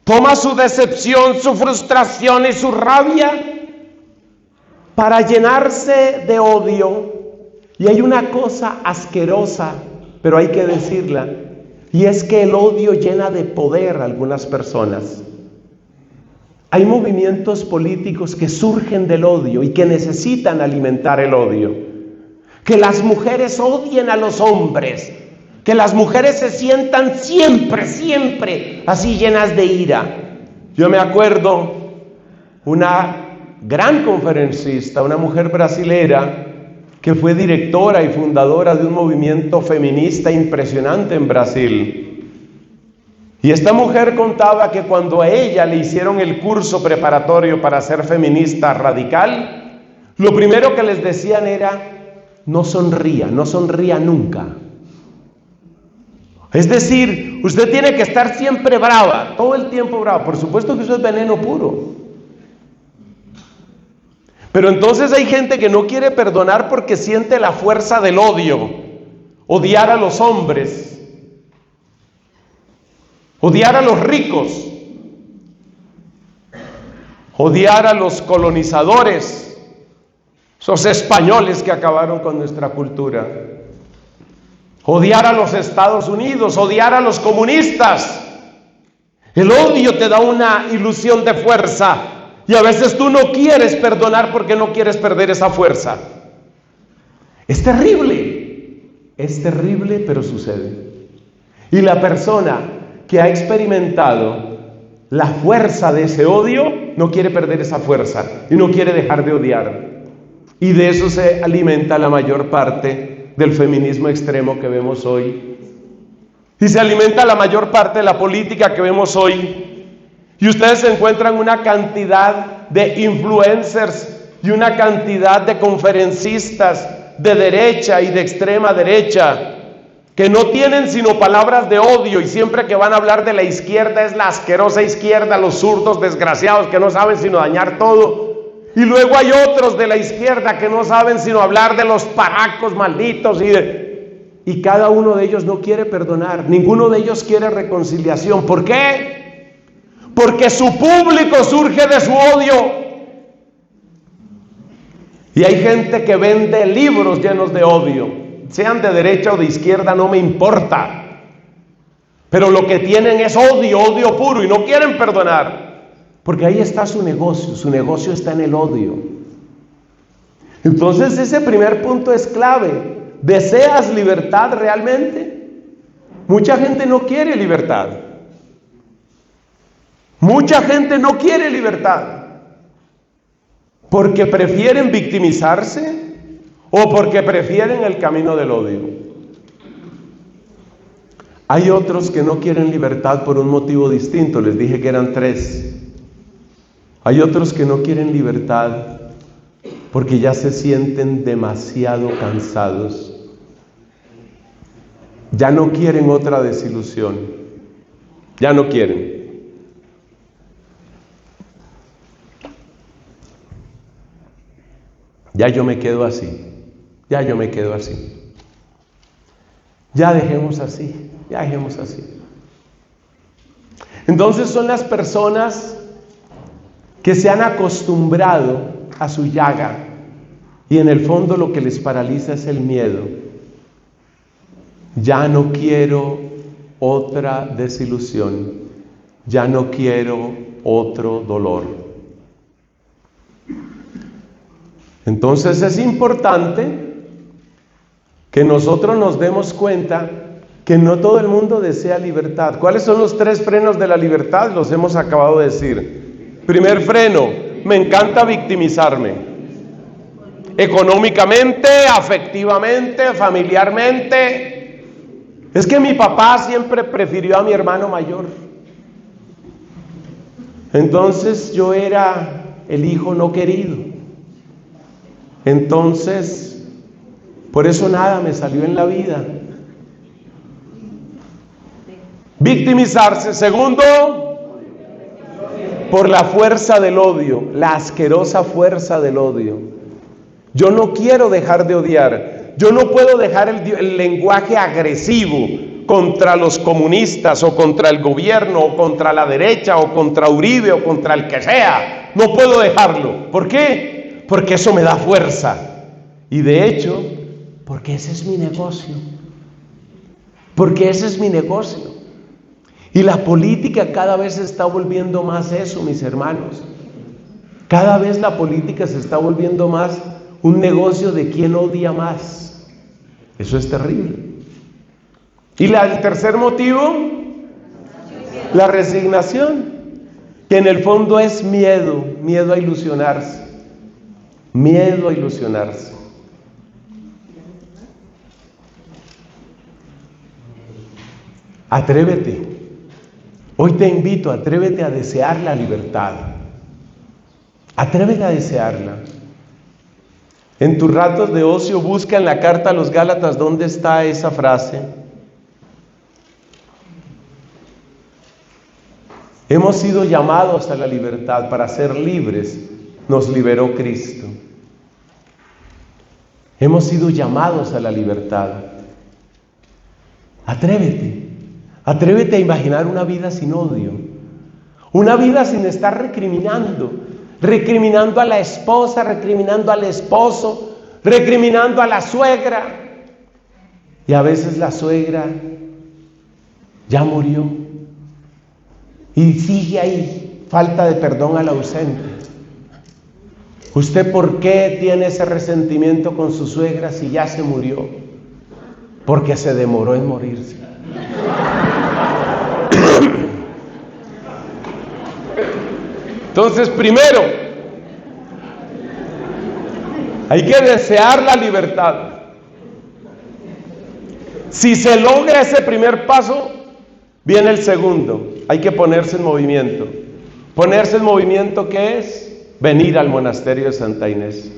toma su decepción, su frustración y su rabia para llenarse de odio. Y hay una cosa asquerosa, pero hay que decirla, y es que el odio llena de poder a algunas personas. Hay movimientos políticos que surgen del odio y que necesitan alimentar el odio. Que las mujeres odien a los hombres, que las mujeres se sientan siempre así llenas de ira. Yo me acuerdo una gran conferencista, una mujer brasilera, que fue directora y fundadora de un movimiento feminista impresionante en Brasil. Y esta mujer contaba que cuando a ella le hicieron el curso preparatorio para ser feminista radical, lo primero que les decían era: no sonría nunca. Es decir, usted tiene que estar siempre brava, todo el tiempo brava. Por supuesto que eso es veneno puro. Pero entonces hay gente que no quiere perdonar porque siente la fuerza del odio, odiar a los hombres, odiar a los ricos, odiar a los colonizadores, esos españoles que acabaron con nuestra cultura, odiar a los Estados Unidos, odiar a los comunistas. El odio te da una ilusión de fuerza. Y a veces tú no quieres perdonar porque no quieres perder esa fuerza. Es terrible, pero sucede. Y la persona que ha experimentado la fuerza de ese odio no quiere perder esa fuerza y no quiere dejar de odiar. Y de eso se alimenta la mayor parte del feminismo extremo que vemos hoy. Y se alimenta la mayor parte de la política que vemos hoy. Y ustedes encuentran una cantidad de influencers y una cantidad de conferencistas de derecha y de extrema derecha que no tienen sino palabras de odio, y siempre que van a hablar de la izquierda es la asquerosa izquierda, los zurdos desgraciados que no saben sino dañar todo. Y luego hay otros de la izquierda que no saben sino hablar de los paracos malditos y cada uno de ellos no quiere perdonar, ninguno de ellos quiere reconciliación. ¿Por qué? Porque su público surge de su odio. Y hay gente que vende libros llenos de odio, sean de derecha o de izquierda, no me importa. Pero lo que tienen es odio puro, y no quieren perdonar. Porque ahí está su negocio está en el odio. Entonces ese primer punto es clave. ¿Deseas libertad realmente? Mucha gente no quiere libertad. Mucha gente no quiere libertad porque prefieren victimizarse o porque prefieren el camino del odio. Hay otros que no quieren libertad por un motivo distinto, les dije que eran 3. Hay otros que no quieren libertad porque ya se sienten demasiado cansados. Ya no quieren otra desilusión, ya no quieren. Ya yo me quedo así. Ya dejemos así. Entonces son las personas que se han acostumbrado a su llaga y en el fondo lo que les paraliza es el miedo. Ya no quiero otra desilusión. Ya no quiero otro dolor. Entonces es importante que nosotros nos demos cuenta que no todo el mundo desea libertad. ¿Cuáles son los 3 frenos de la libertad? Los hemos acabado de decir. Primer freno: me encanta victimizarme. Económicamente, afectivamente, familiarmente. Es que mi papá siempre prefirió a mi hermano mayor. Entonces yo era el hijo no querido. Entonces, por eso nada me salió en la vida. Victimizarse. Segundo, por la fuerza del odio, la asquerosa fuerza del odio. Yo no quiero dejar de odiar. Yo no puedo dejar el lenguaje agresivo contra los comunistas o contra el gobierno o contra la derecha o contra Uribe o contra el que sea. No puedo dejarlo. ¿Por qué? Porque eso me da fuerza. Y de hecho, porque ese es mi negocio. Y la política cada vez se está volviendo más eso, mis hermanos. Cada vez la política se está volviendo más un negocio de quién odia más. Eso es terrible. Y el tercer motivo, la resignación, que en el fondo es miedo a ilusionarse, miedo a ilusionarse. Atrévete. Hoy te invito, atrévete a desear la libertad. Atrévete a desearla. En tus ratos de ocio busca en la carta a los Gálatas dónde está esa frase. Hemos sido llamados a la libertad. Para ser libres nos liberó Cristo. Hemos sido llamados a la libertad. Atrévete. Atrévete a imaginar una vida sin odio, una vida sin estar recriminando a la esposa, recriminando al esposo, recriminando a la suegra. Y a veces la suegra ya murió y sigue ahí, falta de perdón al ausente. ¿Usted por qué tiene ese resentimiento con su suegra si ya se murió? Porque se demoró en morirse. Entonces, primero, hay que desear la libertad. Si se logra ese primer paso, viene el segundo. Hay que ponerse en movimiento. Ponerse en movimiento, ¿qué es? Venir al monasterio de Santa Inés.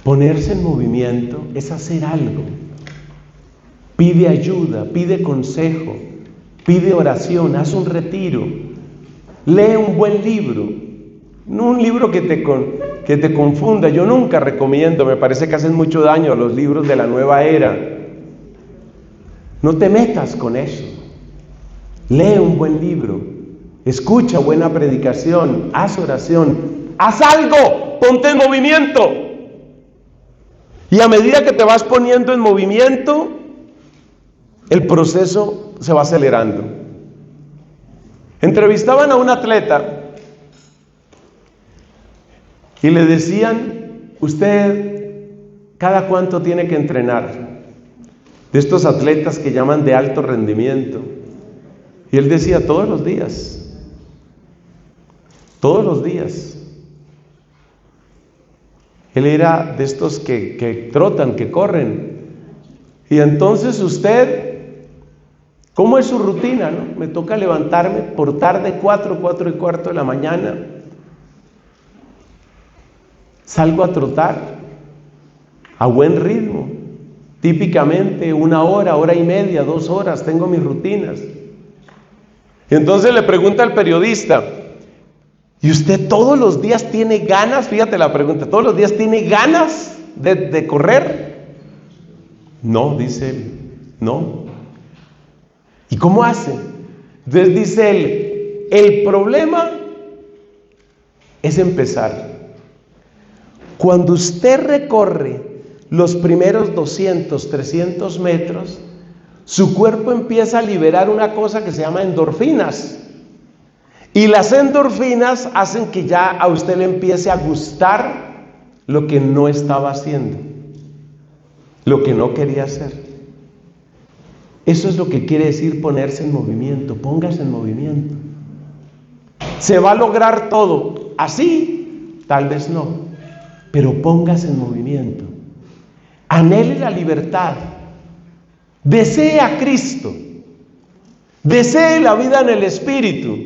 Ponerse en movimiento es hacer algo. Pide ayuda, pide consejo, pide oración, haz un retiro, lee un buen libro, no un libro que te confunda. Yo nunca recomiendo, me parece que hacen mucho daño a los libros de la nueva era. No te metas con eso. Lee un buen libro, escucha buena predicación, haz oración, haz algo, ponte en movimiento. Y a medida que te vas poniendo en movimiento, el proceso se va acelerando. Entrevistaban a un atleta y le decían: ¿usted cada cuánto tiene que entrenar? De estos atletas que llaman de alto rendimiento. Y él decía: todos los días. Todos los días. Él era de estos que trotan, que corren. Y entonces usted, ¿cómo es su rutina, no? Me toca levantarme por tarde 4:15 de la mañana. Salgo a trotar a buen ritmo. Típicamente 1 hora, 1:30, 2 horas, tengo mis rutinas. Y entonces le pregunta al periodista: ¿y usted todos los días tiene ganas? Fíjate la pregunta, ¿todos los días tiene ganas de correr? No, dice él, no. ¿Y cómo hace? Entonces dice él: el problema es empezar. Cuando usted recorre los primeros 200, 300 metros, su cuerpo empieza a liberar una cosa que se llama endorfinas. Y las endorfinas hacen que ya a usted le empiece a gustar lo que no estaba haciendo, lo que no quería hacer. Eso es lo que quiere decir ponerse en movimiento. Póngase en movimiento. ¿Se va a lograr todo así? Tal vez no, pero póngase en movimiento. Anhele la libertad. Desee a Cristo. Desee la vida en el Espíritu.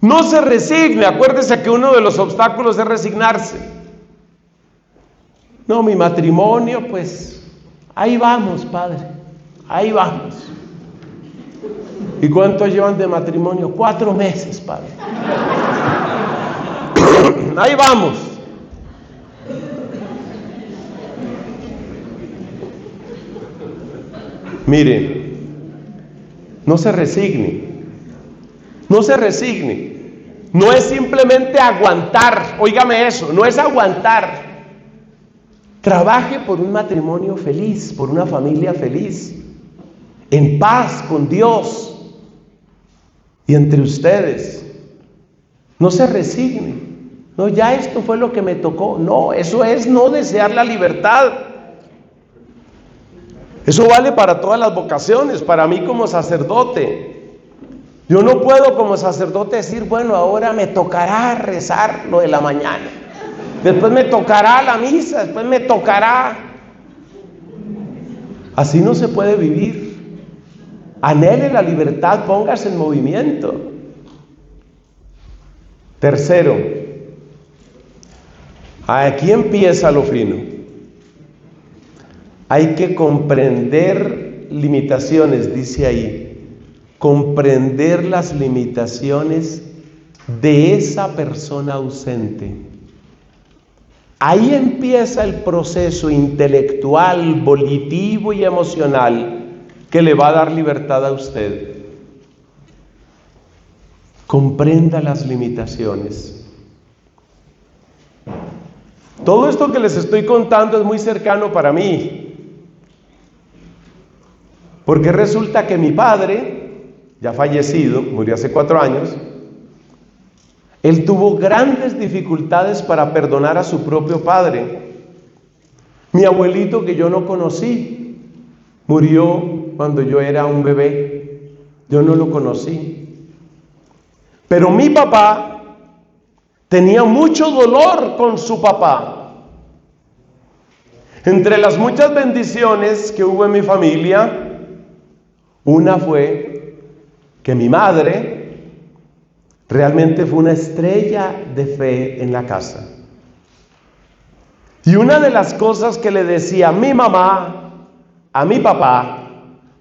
No se resigne. Acuérdese que uno de los obstáculos es resignarse. No, mi matrimonio, pues ahí vamos, padre, ahí vamos. ¿Y cuánto llevan de matrimonio? 4 meses, padre. Ahí vamos. Mire, no se resigne. No se resigne. No es simplemente aguantar. Óigame eso, no es aguantar. Trabaje por un matrimonio feliz, por una familia feliz, en paz con Dios y entre ustedes. No se resigne. No, ya esto fue lo que me tocó. No, eso es no desear la libertad. Eso vale para todas las vocaciones, para mí como sacerdote. Yo no puedo como sacerdote decir, bueno, ahora me tocará rezar lo de la mañana, después me tocará la misa, después me tocará. Así no se puede vivir. Anhele la libertad, póngase en movimiento. Tercero, aquí empieza lo fino. Hay que comprender limitaciones, dice ahí, comprender las limitaciones de esa persona ausente. Ahí empieza el proceso intelectual, volitivo y emocional que le va a dar libertad a usted. Comprenda las limitaciones. Todo esto que les estoy contando es muy cercano para mí. Porque resulta que mi padre, ya fallecido, murió hace 4 años, él tuvo grandes dificultades para perdonar a su propio padre. Mi abuelito, que yo no conocí, murió cuando yo era un bebé. Yo no lo conocí. Pero mi papá tenía mucho dolor con su papá. Entre las muchas bendiciones que hubo en mi familia, una fue que mi madre realmente fue una estrella de fe en la casa. Y una de las cosas que le decía mi mamá a mi papá,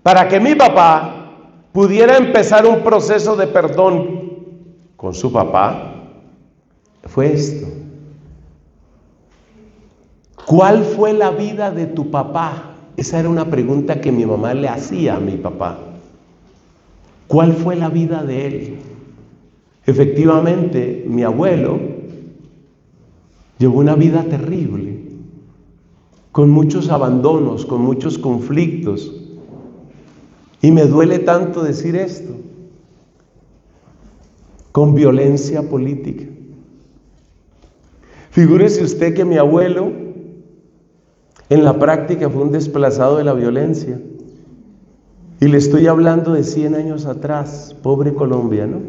para que mi papá pudiera empezar un proceso de perdón con su papá, fue esto: ¿cuál fue la vida de tu papá? Esa era una pregunta que mi mamá le hacía a mi papá. ¿Cuál fue la vida de él? Efectivamente, mi abuelo llevó una vida terrible, con muchos abandonos, con muchos conflictos. Y me duele tanto decir esto, con violencia política. Figúrese usted que mi abuelo en la práctica fue un desplazado de la violencia. Y le estoy hablando de 100 años atrás. Pobre Colombia, ¿no?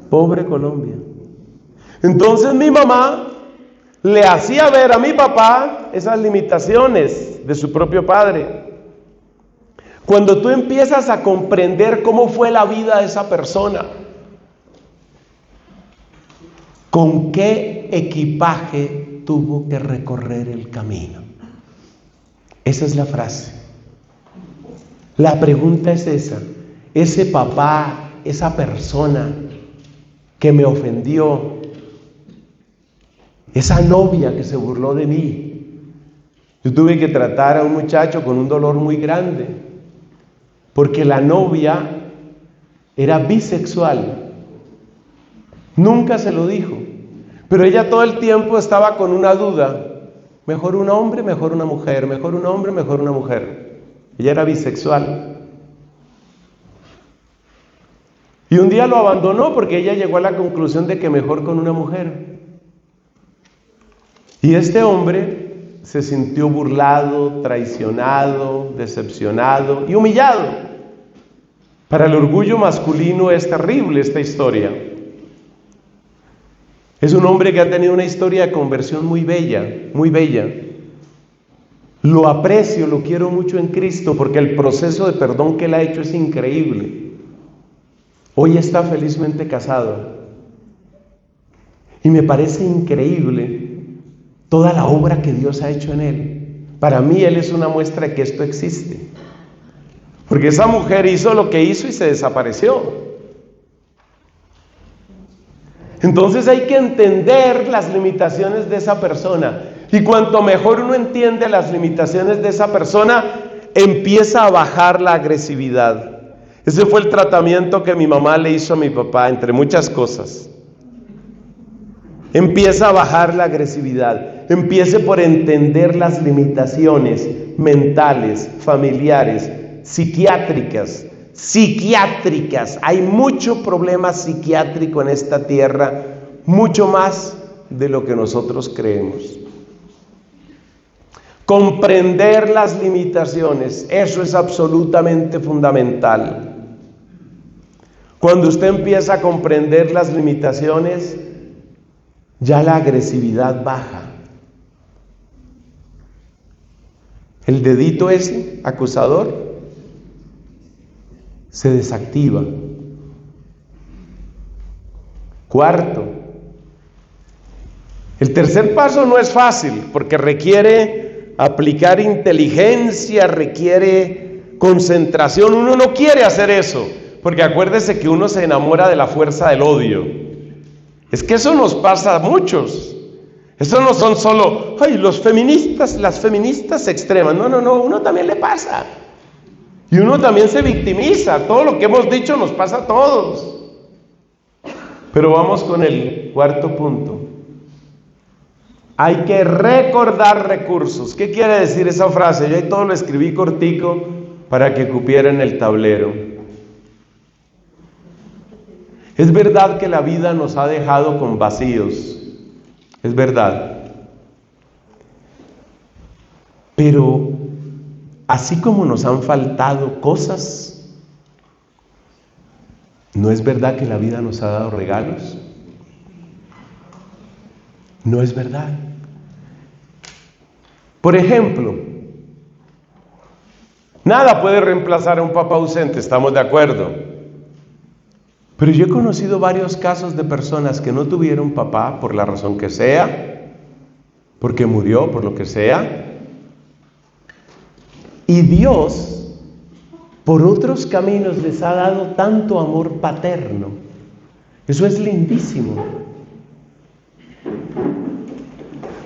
Pobre Colombia. Entonces mi mamá le hacía ver a mi papá esas limitaciones de su propio padre. Cuando tú empiezas a comprender cómo fue la vida de esa persona, con qué equipaje tuvo que recorrer el camino. Esa es la frase. La pregunta es esa: ese papá, esa persona que me ofendió, esa novia que se burló de mí, yo tuve que tratar a un muchacho con un dolor muy grande, porque la novia era bisexual. Nunca se lo dijo, pero ella todo el tiempo estaba con una duda: mejor un hombre, mejor una mujer, mejor un hombre, mejor una mujer. Ella era bisexual. Y un día lo abandonó porque ella llegó a la conclusión de que mejor con una mujer. Y este hombre se sintió burlado, traicionado, decepcionado y humillado. Para el orgullo masculino es terrible esta historia. Es un hombre que ha tenido una historia de conversión muy bella, muy bella. Lo aprecio, lo quiero mucho en Cristo, porque el proceso de perdón que él ha hecho es increíble. Hoy está felizmente casado. Y me parece increíble toda la obra que Dios ha hecho en él. Para mí él es una muestra de que esto existe. Porque esa mujer hizo lo que hizo y se desapareció. Entonces hay que entender las limitaciones de esa persona. Y cuanto mejor uno entiende las limitaciones de esa persona, empieza a bajar la agresividad. Ese fue el tratamiento que mi mamá le hizo a mi papá, entre muchas cosas. Empieza a bajar la agresividad. Empiece por entender las limitaciones mentales, familiares, psiquiátricas. Hay mucho problema psiquiátrico en esta tierra, mucho más de lo que nosotros creemos. Comprender las limitaciones, eso es absolutamente fundamental. Cuando usted empieza a comprender las limitaciones, ya la agresividad baja. El dedito ese, acusador, se desactiva. Cuarto, el tercer paso no es fácil porque requiere aplicar inteligencia, requiere concentración. Uno no quiere hacer eso, porque acuérdese que uno se enamora de la fuerza del odio. Es que eso nos pasa a muchos. Eso no son solo, ay, los feministas, las feministas extremas. No, uno también le pasa. Y uno también se victimiza. Todo lo que hemos dicho nos pasa a todos. Pero vamos con el cuarto punto. Hay que recordar recursos. ¿Qué quiere decir esa frase? Yo ahí todo lo escribí cortico para que cupiera en el tablero. Es verdad que la vida nos ha dejado con vacíos. Es verdad. Pero así como nos han faltado cosas, ¿no es verdad que la vida nos ha dado regalos? No es verdad. Por ejemplo, nada puede reemplazar a un papá ausente, estamos de acuerdo. Pero yo he conocido varios casos de personas que no tuvieron papá por la razón que sea, porque murió, por lo que sea. Y Dios, por otros caminos, les ha dado tanto amor paterno. Eso es lindísimo.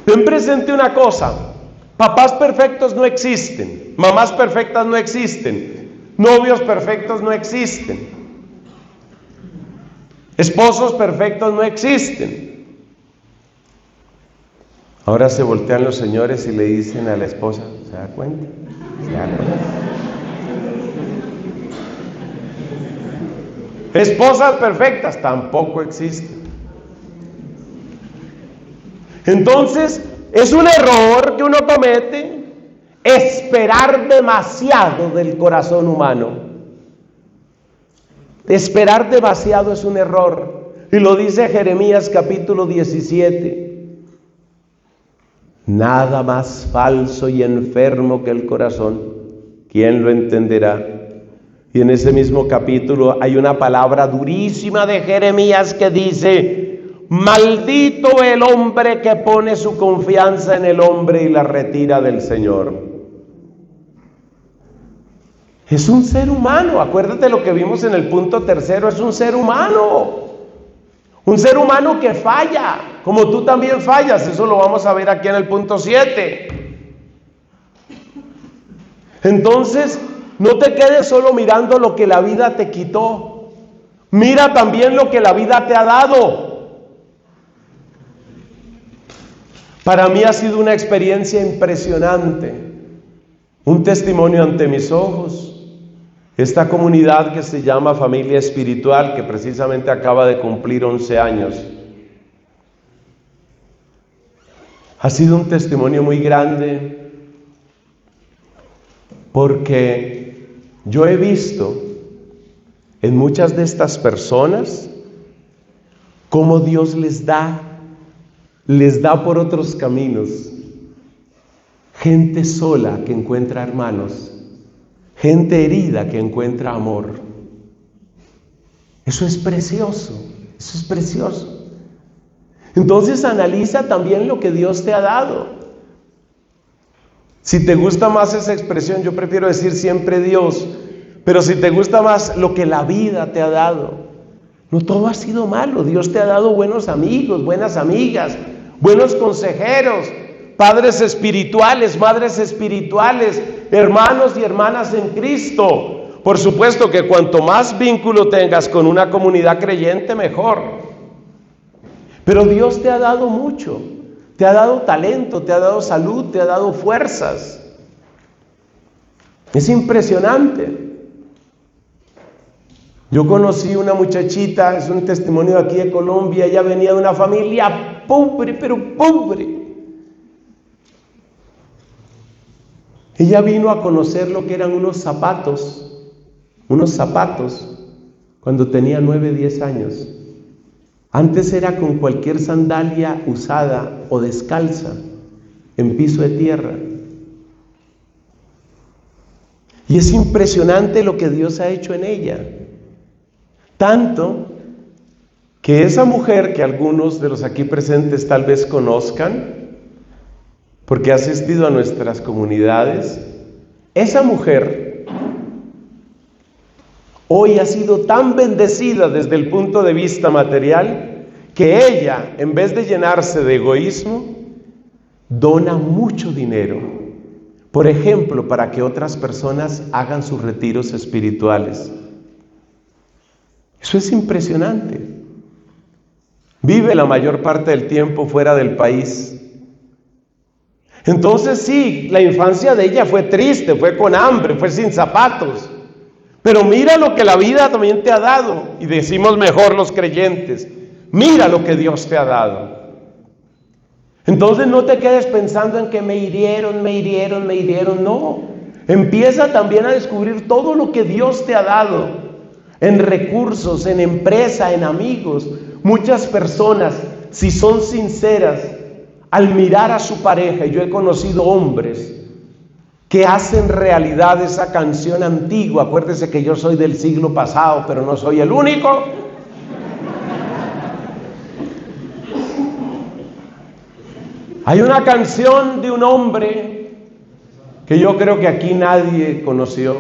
Ten presente una cosa. Papás perfectos no existen, mamás perfectas no existen, novios perfectos no existen, esposos perfectos no existen. Ahora se voltean los señores y le dicen a la esposa, ¿se da cuenta? ¿Se da cuenta? Esposas perfectas tampoco existen. Entonces, es un error que uno comete esperar demasiado del corazón humano. Esperar demasiado es un error. Y lo dice Jeremías capítulo 17. Nada más falso y enfermo que el corazón. ¿Quién lo entenderá? Y en ese mismo capítulo hay una palabra durísima de Jeremías que dice: maldito el hombre que pone su confianza en el hombre y la retira del Señor. Es un ser humano, acuérdate lo que vimos en el punto tercero, es un ser humano que falla, como tú también fallas, eso lo vamos a ver aquí en el punto 7. Entonces, no te quedes solo mirando lo que la vida te quitó, mira también lo que la vida te ha dado. Para mí ha sido una experiencia impresionante, un testimonio ante mis ojos. Esta comunidad que se llama Familia Espiritual, que precisamente acaba de cumplir 11 años, ha sido un testimonio muy grande porque yo he visto en muchas de estas personas cómo Dios les da por otros caminos. Gente sola que encuentra hermanos, gente herida que encuentra amor. Eso es precioso, eso es precioso. Entonces analiza también lo que Dios te ha dado. Si te gusta más esa expresión, yo prefiero decir siempre Dios, pero si te gusta más lo que la vida te ha dado, no todo ha sido malo. Dios te ha dado buenos amigos, buenas amigas, buenos consejeros, padres espirituales, madres espirituales, hermanos y hermanas en Cristo. Por supuesto que cuanto más vínculo tengas con una comunidad creyente, mejor. Pero Dios te ha dado mucho, te ha dado talento, te ha dado salud, te ha dado fuerzas. Es impresionante. Yo conocí una muchachita, es un testimonio aquí de Colombia, ella venía de una familia pobre, pero pobre. Ella vino a conocer lo que eran unos zapatos, cuando tenía 9, 10 años. Antes era con cualquier sandalia usada o descalza, en piso de tierra. Y es impresionante lo que Dios ha hecho en ella. Tanto que esa mujer, que algunos de los aquí presentes tal vez conozcan, porque ha asistido a nuestras comunidades, esa mujer hoy ha sido tan bendecida desde el punto de vista material, que ella, en vez de llenarse de egoísmo, dona mucho dinero, por ejemplo, para que otras personas hagan sus retiros espirituales. Eso es impresionante. Vive la mayor parte del tiempo fuera del país. Entonces sí, la infancia de ella fue triste, fue con hambre, fue sin zapatos. Pero mira lo que la vida también te ha dado. Y decimos mejor los creyentes, mira lo que Dios te ha dado. Entonces no te quedes pensando en que me hirieron, no. Empieza también a descubrir todo lo que Dios te ha dado, en recursos, en empresa, en amigos. Muchas personas, si son sinceras, al mirar a su pareja, y yo he conocido hombres que hacen realidad esa canción antigua. Acuérdese que yo soy del siglo pasado, pero no soy el único. Hay una canción de un hombre que yo creo que aquí nadie conoció,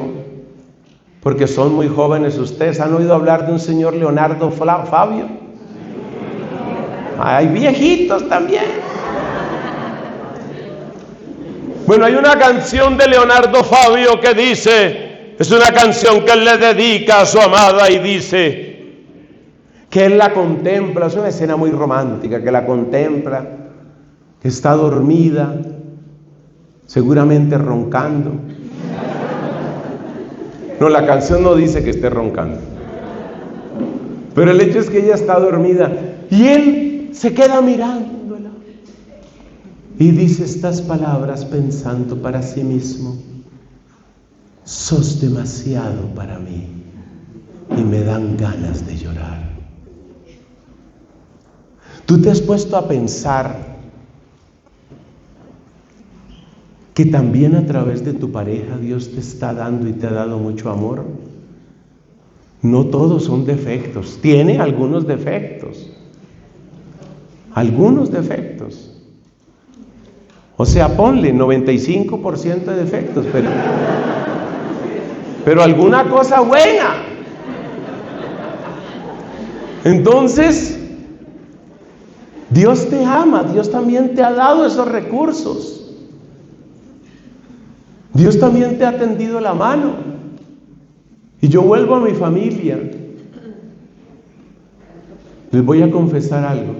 porque son muy jóvenes ustedes. ¿Han oído hablar de un señor Leonardo Fabio? Hay viejitos también. Bueno, hay una canción de Leonardo Fabio que dice, es una canción que él le dedica a su amada y dice que él la contempla. Es una escena muy romántica, que la contempla, que está dormida, seguramente roncando. No, la canción no dice que esté roncando, pero el hecho es que ella está dormida y él se queda mirándola y dice estas palabras pensando para sí mismo: sos demasiado para mí y me dan ganas de llorar. ¿Tú te has puesto a pensar que también a través de tu pareja Dios te está dando y te ha dado mucho amor? No todos son defectos, tiene algunos defectos. O sea, ponle 95% de defectos, pero alguna cosa buena. Entonces, Dios te ama, Dios también te ha dado esos recursos. Dios también te ha tendido la mano. Y yo vuelvo a mi familia. Les voy a confesar algo.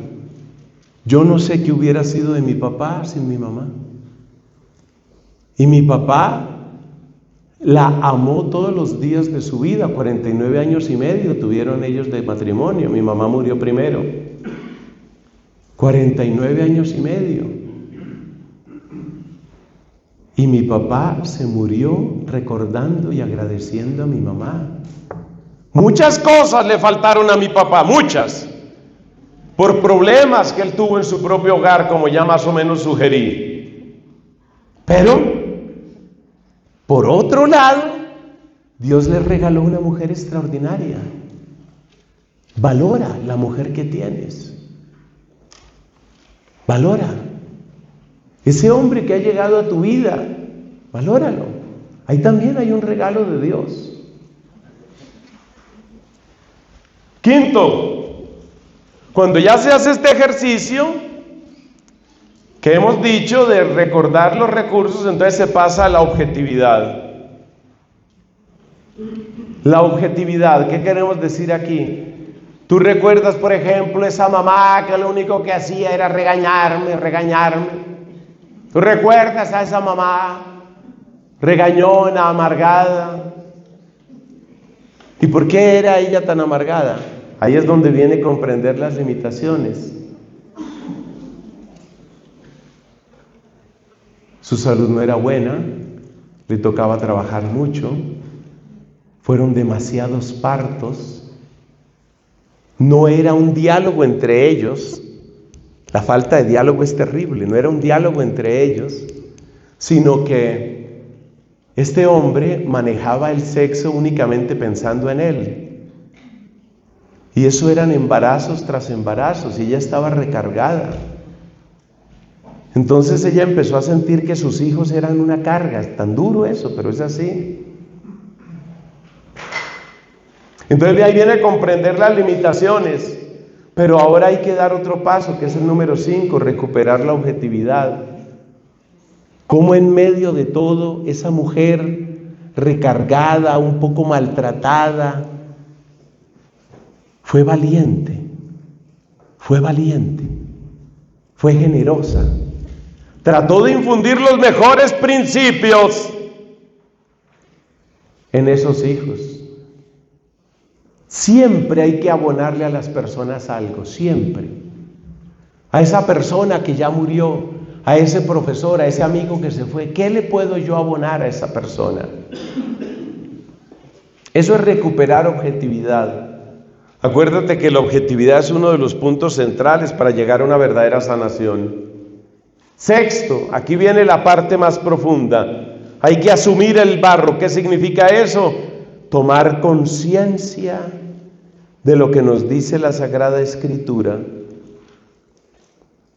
Yo no sé qué hubiera sido de mi papá sin mi mamá. Y mi papá la amó todos los días de su vida. 49 años y medio tuvieron ellos de matrimonio. Mi mamá murió primero. 49 años y medio. Y mi papá se murió recordando y agradeciendo a mi mamá. Muchas cosas le faltaron a mi papá, muchas, por problemas que él tuvo en su propio hogar, como ya más o menos sugerí. Pero, por otro lado, Dios le regaló una mujer extraordinaria. Valora la mujer que tienes. Valora. Ese hombre que ha llegado a tu vida, valóralo. Ahí también hay un regalo de Dios. Quinto, cuando ya se hace este ejercicio que hemos dicho de recordar los recursos, entonces se pasa a la objetividad. La objetividad, ¿qué queremos decir aquí? Tú recuerdas, por ejemplo, esa mamá que lo único que hacía era regañarme. ¿Tú recuerdas a esa mamá regañona, amargada? ¿Y por qué era ella tan amargada? Ahí es donde viene a comprender las limitaciones. Su salud no era buena, le tocaba trabajar mucho, fueron demasiados partos, no era un diálogo entre ellos, la falta de diálogo es terrible, no era un diálogo entre ellos, sino que este hombre manejaba el sexo únicamente pensando en él. Y eso eran embarazos tras embarazos, y ella estaba recargada. Entonces ella empezó a sentir que sus hijos eran una carga. Es tan duro eso, pero es así. Entonces de ahí viene a comprender las limitaciones. Pero ahora hay que dar otro paso, que es el número 5, recuperar la objetividad. Cómo en medio de todo, esa mujer recargada, un poco maltratada, fue valiente, fue generosa. Trató de infundir los mejores principios en esos hijos. Siempre hay que abonarle a las personas algo, siempre. A esa persona que ya murió, a ese profesor, a ese amigo que se fue, ¿qué le puedo yo abonar a esa persona? Eso es recuperar objetividad. Acuérdate que la objetividad es uno de los puntos centrales para llegar a una verdadera sanación. 6, aquí viene la parte más profunda. Hay que asumir el barro. ¿Qué significa eso? Tomar conciencia de lo que nos dice la Sagrada Escritura.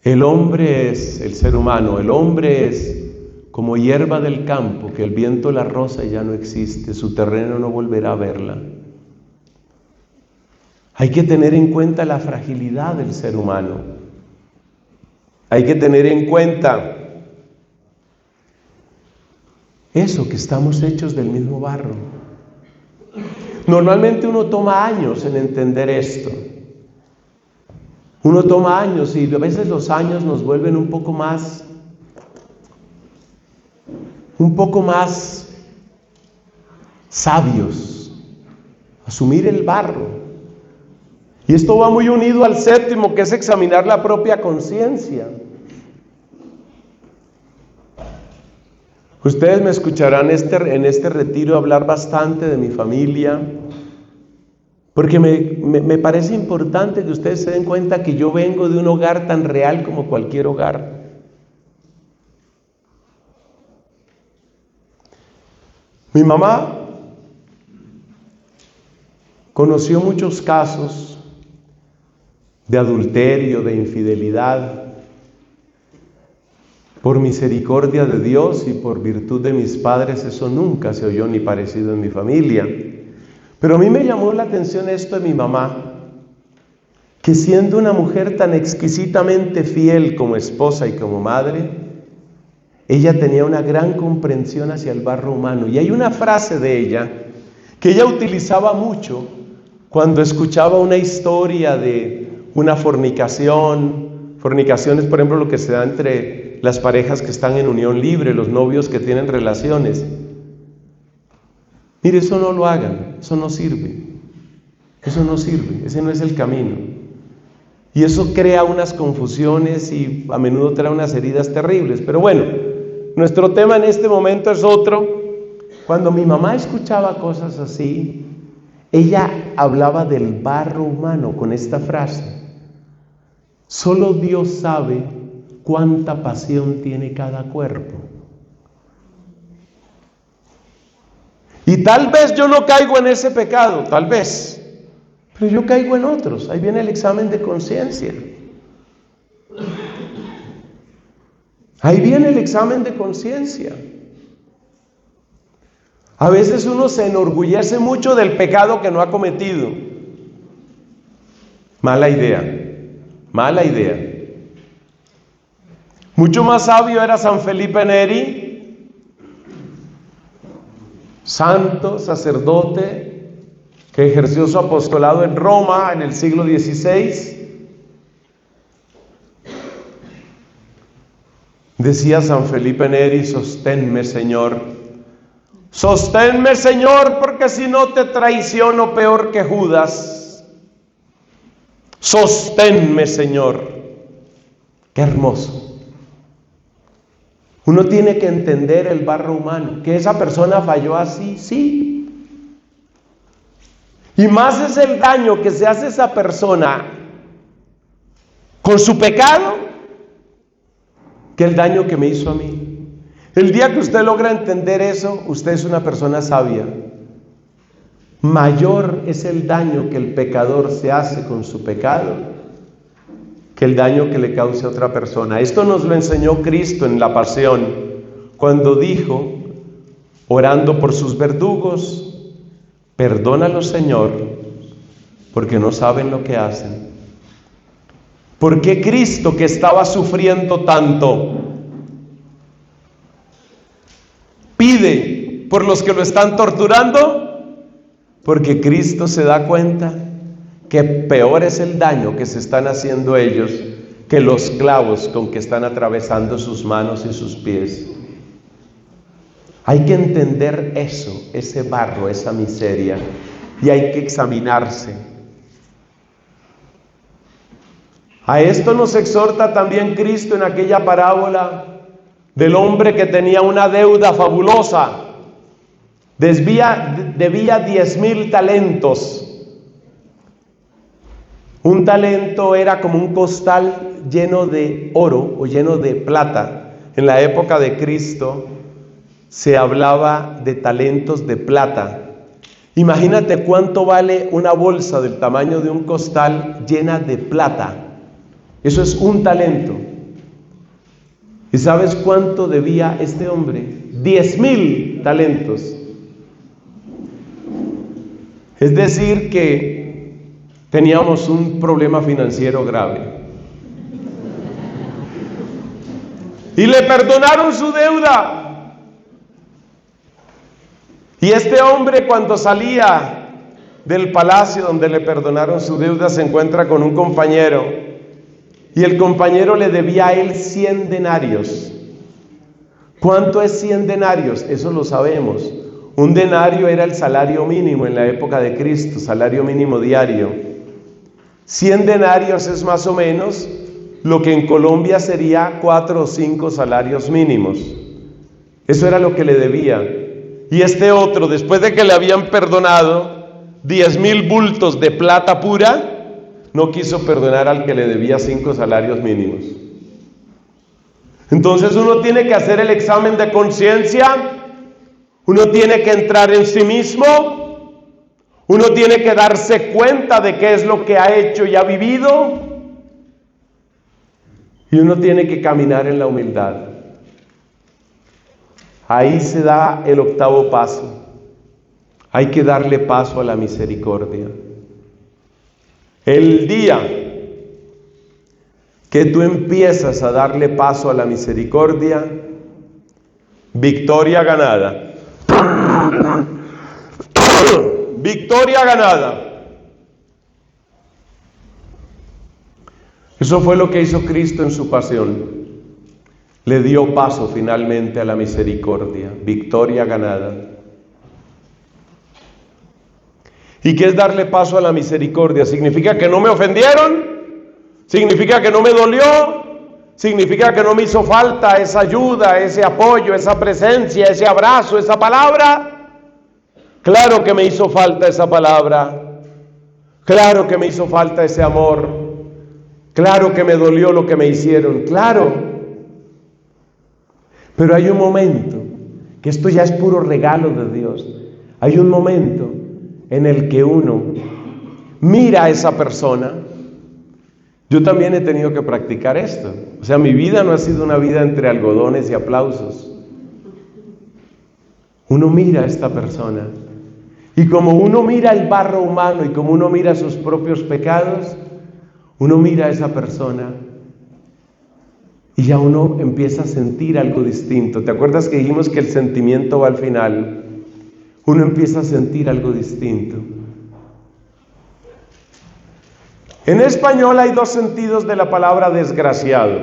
El hombre es, el ser humano, el hombre es como hierba del campo, que el viento la roza y ya no existe, su terreno no volverá a verla. Hay que tener en cuenta la fragilidad del ser humano. Hay que tener en cuenta eso, que estamos hechos del mismo barro. Normalmente uno toma años en entender esto. Uno toma años y a veces los años nos vuelven un poco más sabios. Asumir el barro. Y esto va muy unido al 7, que es examinar la propia conciencia. Ustedes me escucharán en este retiro hablar bastante de mi familia, porque me parece importante que ustedes se den cuenta que yo vengo de un hogar tan real como cualquier hogar. Mi mamá conoció muchos casos de adulterio, de infidelidad. Por misericordia de Dios y por virtud de mis padres, eso nunca se oyó ni parecido en mi familia. Pero a mí me llamó la atención esto de mi mamá, que siendo una mujer tan exquisitamente fiel como esposa y como madre, ella tenía una gran comprensión hacia el barro humano. Y hay una frase de ella que ella utilizaba mucho cuando escuchaba una historia de una fornicación. Fornicación es, por ejemplo, lo que se da entre las parejas que están en unión libre, los novios que tienen relaciones. Mire, eso no lo hagan, eso no sirve, ese no es el camino. Y eso crea unas confusiones y a menudo trae unas heridas terribles. Pero bueno, nuestro tema en este momento es otro. Cuando mi mamá escuchaba cosas así, ella hablaba del barro humano con esta frase: solo Dios sabe cuánta pasión tiene cada cuerpo. Y tal vez yo no caigo en ese pecado, tal vez, pero yo caigo en otros. Ahí viene el examen de conciencia. Ahí viene el examen de conciencia. A veces uno se enorgullece mucho del pecado que no ha cometido. Mala idea. Mucho más sabio era San Felipe Neri, santo, sacerdote, que ejerció su apostolado en Roma en el siglo XVI. Decía San Felipe Neri: sosténme, Señor, porque si no te traiciono peor que Judas. Sosténme, Señor. Qué hermoso. Uno tiene que entender el barro humano, que esa persona falló así, sí. Y más es el daño que se hace esa persona con su pecado que el daño que me hizo a mí. El día que usted logra entender eso, usted es una persona sabia. Mayor es el daño que el pecador se hace con su pecado que el daño que le cause a otra persona. Esto nos lo enseñó Cristo en la Pasión, cuando dijo, orando por sus verdugos, perdónalos, Señor, porque no saben lo que hacen. ¿Por qué Cristo, que estaba sufriendo tanto, pide por los que lo están torturando? Porque Cristo se da cuenta que peor es el daño que se están haciendo ellos que los clavos con que están atravesando sus manos y sus pies. Hay que entender eso, ese barro, esa miseria, y hay que examinarse. A esto nos exhorta también Cristo en aquella parábola del hombre que tenía una deuda fabulosa. Debía 10,000 talentos. Un talento era como un costal lleno de oro o lleno de plata. En la época de Cristo se hablaba de talentos de plata. Imagínate cuánto vale una bolsa del tamaño de un costal llena de plata. Eso es un talento. ¿Y sabes cuánto debía este hombre? 10,000 talentos. Es decir que teníamos un problema financiero grave. Y le perdonaron su deuda. Y este hombre, cuando salía del palacio donde le perdonaron su deuda, se encuentra con un compañero. Y el compañero le debía a él 100 denarios. ¿Cuánto es 100 denarios? Eso lo sabemos. Un denario era el salario mínimo en la época de Cristo, salario mínimo diario. 100 denarios es más o menos lo que en Colombia sería 4 o 5 salarios mínimos. Eso era lo que le debía. Y este otro, después de que le habían perdonado 10,000 bultos de plata pura, no quiso perdonar al que le debía 5 salarios mínimos. Entonces uno tiene que hacer el examen de conciencia, uno tiene que entrar en sí mismo, uno tiene que darse cuenta de qué es lo que ha hecho y ha vivido, y uno tiene que caminar en la humildad. Ahí se da el octavo paso. Hay que darle paso a la misericordia. El día que tú empiezas a darle paso a la misericordia, victoria ganada. Victoria ganada. Eso fue lo que hizo Cristo en su pasión. Le dio paso finalmente a la misericordia. Victoria ganada. ¿Y qué es darle paso a la misericordia? ¿Significa que no me ofendieron? ¿Significa que no me dolió? ¿Significa que no me hizo falta esa ayuda, ese apoyo, esa presencia, ese abrazo, esa palabra? Claro que me hizo falta esa palabra. Claro que me hizo falta ese amor. Claro que me dolió lo que me hicieron. Claro. Pero hay un momento, que esto ya es puro regalo de Dios. Hay un momento en el que uno mira a esa persona. Yo también he tenido que practicar esto. O sea, mi vida no ha sido una vida entre algodones y aplausos. Uno mira a esta persona. Y como uno mira el barro humano y como uno mira sus propios pecados, uno mira a esa persona y ya uno empieza a sentir algo distinto. ¿Te acuerdas que dijimos que el sentimiento va al final? Uno empieza a sentir algo distinto. En español hay 2 sentidos de la palabra desgraciado.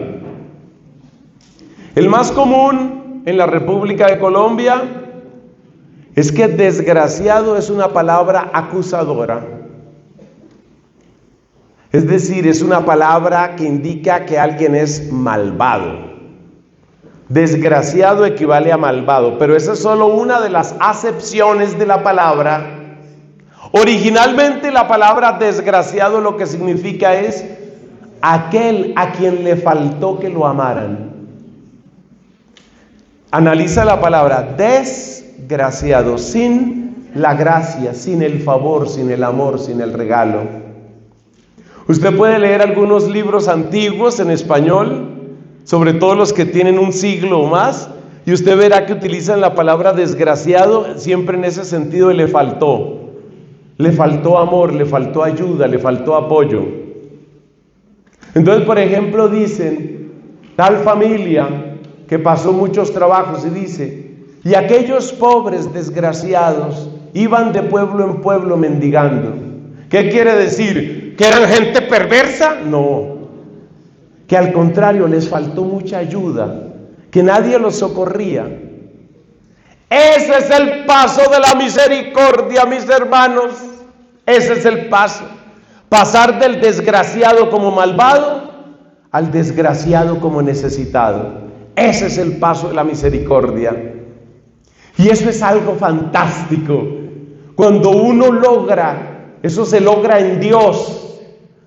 El más común en la República de Colombia es que desgraciado es una palabra acusadora. Es decir, es una palabra que indica que alguien es malvado. Desgraciado equivale a malvado, pero esa es solo una de las acepciones de la palabra. Originalmente la palabra desgraciado lo que significa es aquel a quien le faltó que lo amaran. Analiza la palabra desgraciado, sin la gracia, sin el favor, sin el amor, sin el regalo. Usted puede leer algunos libros antiguos en español, sobre todo los que tienen un siglo o más, y usted verá que utilizan la palabra desgraciado siempre en ese sentido de le faltó amor, le faltó ayuda, le faltó apoyo. Entonces, por ejemplo, dicen, tal familia que pasó muchos trabajos, y dice, y aquellos pobres desgraciados iban de pueblo en pueblo mendigando. ¿Qué quiere decir? ¿Que eran gente perversa? No, que al contrario les faltó mucha ayuda, que nadie los socorría. Ese es el paso de la misericordia, mis hermanos. Ese es el paso. Pasar del desgraciado como malvado al desgraciado como necesitado. Ese es el paso de la misericordia. Y eso es algo fantástico. Cuando uno logra, eso se logra en Dios.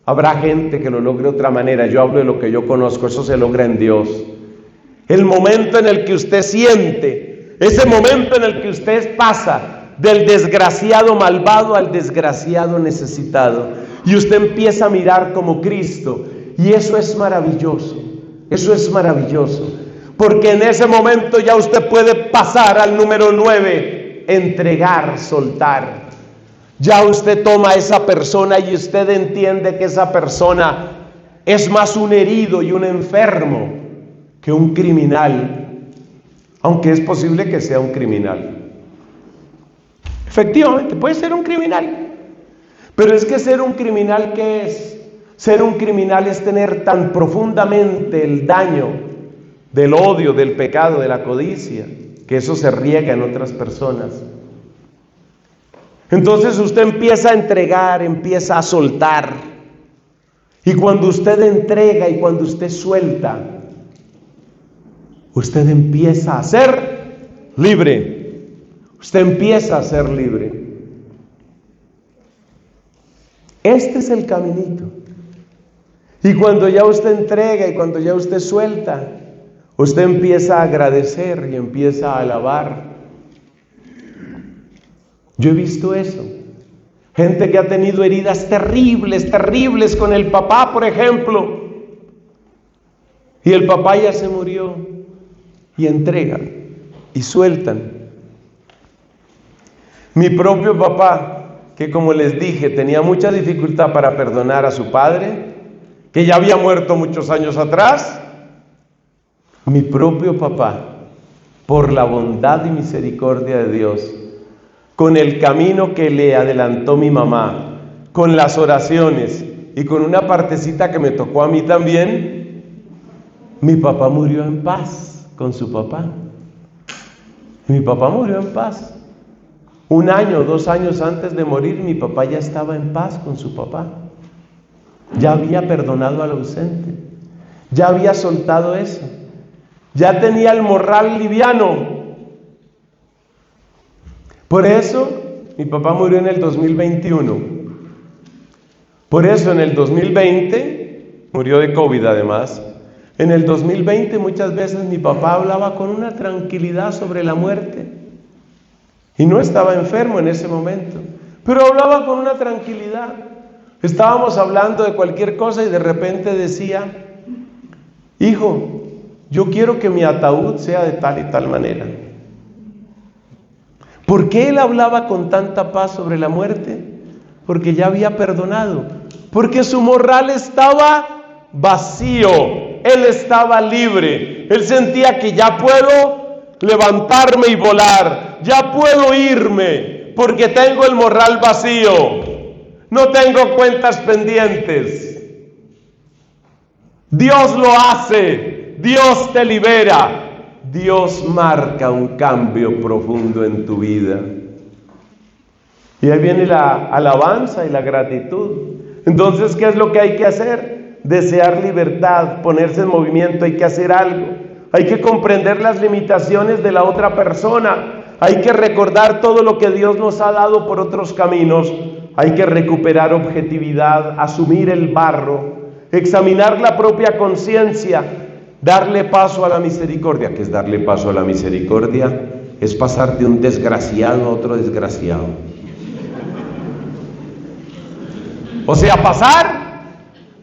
Habrá gente que lo logre de otra manera. Yo hablo de lo que yo conozco. Eso se logra en Dios. El momento en el que usted siente, ese momento en el que usted pasa del desgraciado malvado al desgraciado necesitado, y usted empieza a mirar como Cristo, y eso es maravilloso. Eso es maravilloso, porque en ese momento ya usted puede pasar al número 9, entregar, soltar. Ya usted toma a esa persona y usted entiende que esa persona es más un herido y un enfermo que un criminal, aunque es posible que sea un criminal. Efectivamente, puede ser un criminal, pero es que ser un criminal, ¿qué es? Ser un criminal es tener tan profundamente el daño del odio, del pecado, de la codicia, que eso se riega en otras personas. Entonces usted empieza a entregar, empieza a soltar, y cuando usted entrega y cuando usted suelta, usted empieza a ser libre. Usted empieza a ser libre. Este es el caminito. Y cuando ya usted entrega y cuando ya usted suelta, usted empieza a agradecer y empieza a alabar. Yo he visto eso. Gente que ha tenido heridas terribles, terribles con el papá, por ejemplo. Y el papá ya se murió. Y entregan y sueltan. Mi propio papá, que como les dije, tenía mucha dificultad para perdonar a su padre, que ya había muerto muchos años atrás. Mi propio papá, por la bondad y misericordia de Dios, con el camino que le adelantó mi mamá, con las oraciones y con una partecita que me tocó a mí también, mi papá murió en paz con su papá. Mi papá murió en paz. 1 año, 2 años antes de morir, mi papá ya estaba en paz con su papá. Ya había perdonado al ausente. Ya había soltado eso. Ya tenía el morral liviano. Por eso, mi papá murió en el 2021. Por eso, en el 2020, murió de COVID además. En el 2020 muchas veces mi papá hablaba con una tranquilidad sobre la muerte. Y no estaba enfermo en ese momento, pero hablaba con una tranquilidad. Estábamos hablando de cualquier cosa y de repente decía: hijo, yo quiero que mi ataúd sea de tal y tal manera. ¿Por qué él hablaba con tanta paz sobre la muerte? Porque ya había perdonado, porque su morral estaba vacío, él estaba libre, él sentía que ya puedo levantarme y volar, ya puedo irme, porque tengo el morral vacío, no tengo cuentas pendientes. Dios lo hace, Dios te libera, Dios marca un cambio profundo en tu vida. Y ahí viene la alabanza y la gratitud. Entonces, ¿qué es lo que hay que hacer? Desear libertad, ponerse en movimiento, hay que hacer algo. Hay que comprender las limitaciones de la otra persona. Hay que recordar todo lo que Dios nos ha dado por otros caminos. Hay que recuperar objetividad, asumir el barro, examinar la propia conciencia, darle paso a la misericordia. ¿Qué es darle paso a la misericordia? Es pasar de un desgraciado a otro desgraciado. O sea, pasar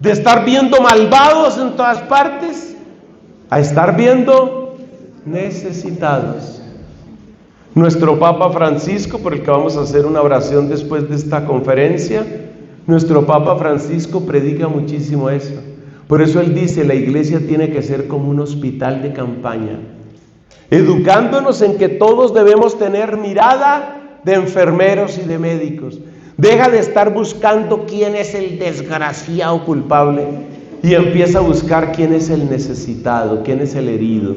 de estar viendo malvados en todas partes a estar viendo necesitados. Nuestro Papa Francisco, por el que vamos a hacer una oración después de esta conferencia, nuestro Papa Francisco predica muchísimo eso. Por eso él dice, la iglesia tiene que ser como un hospital de campaña, educándonos en que todos debemos tener mirada de enfermeros y de médicos. Deja de estar buscando quién es el desgraciado culpable y empieza a buscar quién es el necesitado, quién es el herido.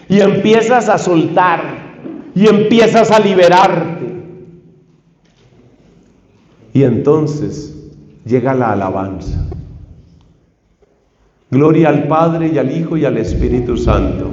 Y empiezas a soltar y empiezas a liberarte. Y entonces llega la alabanza. Gloria al Padre y al Hijo y al Espíritu Santo.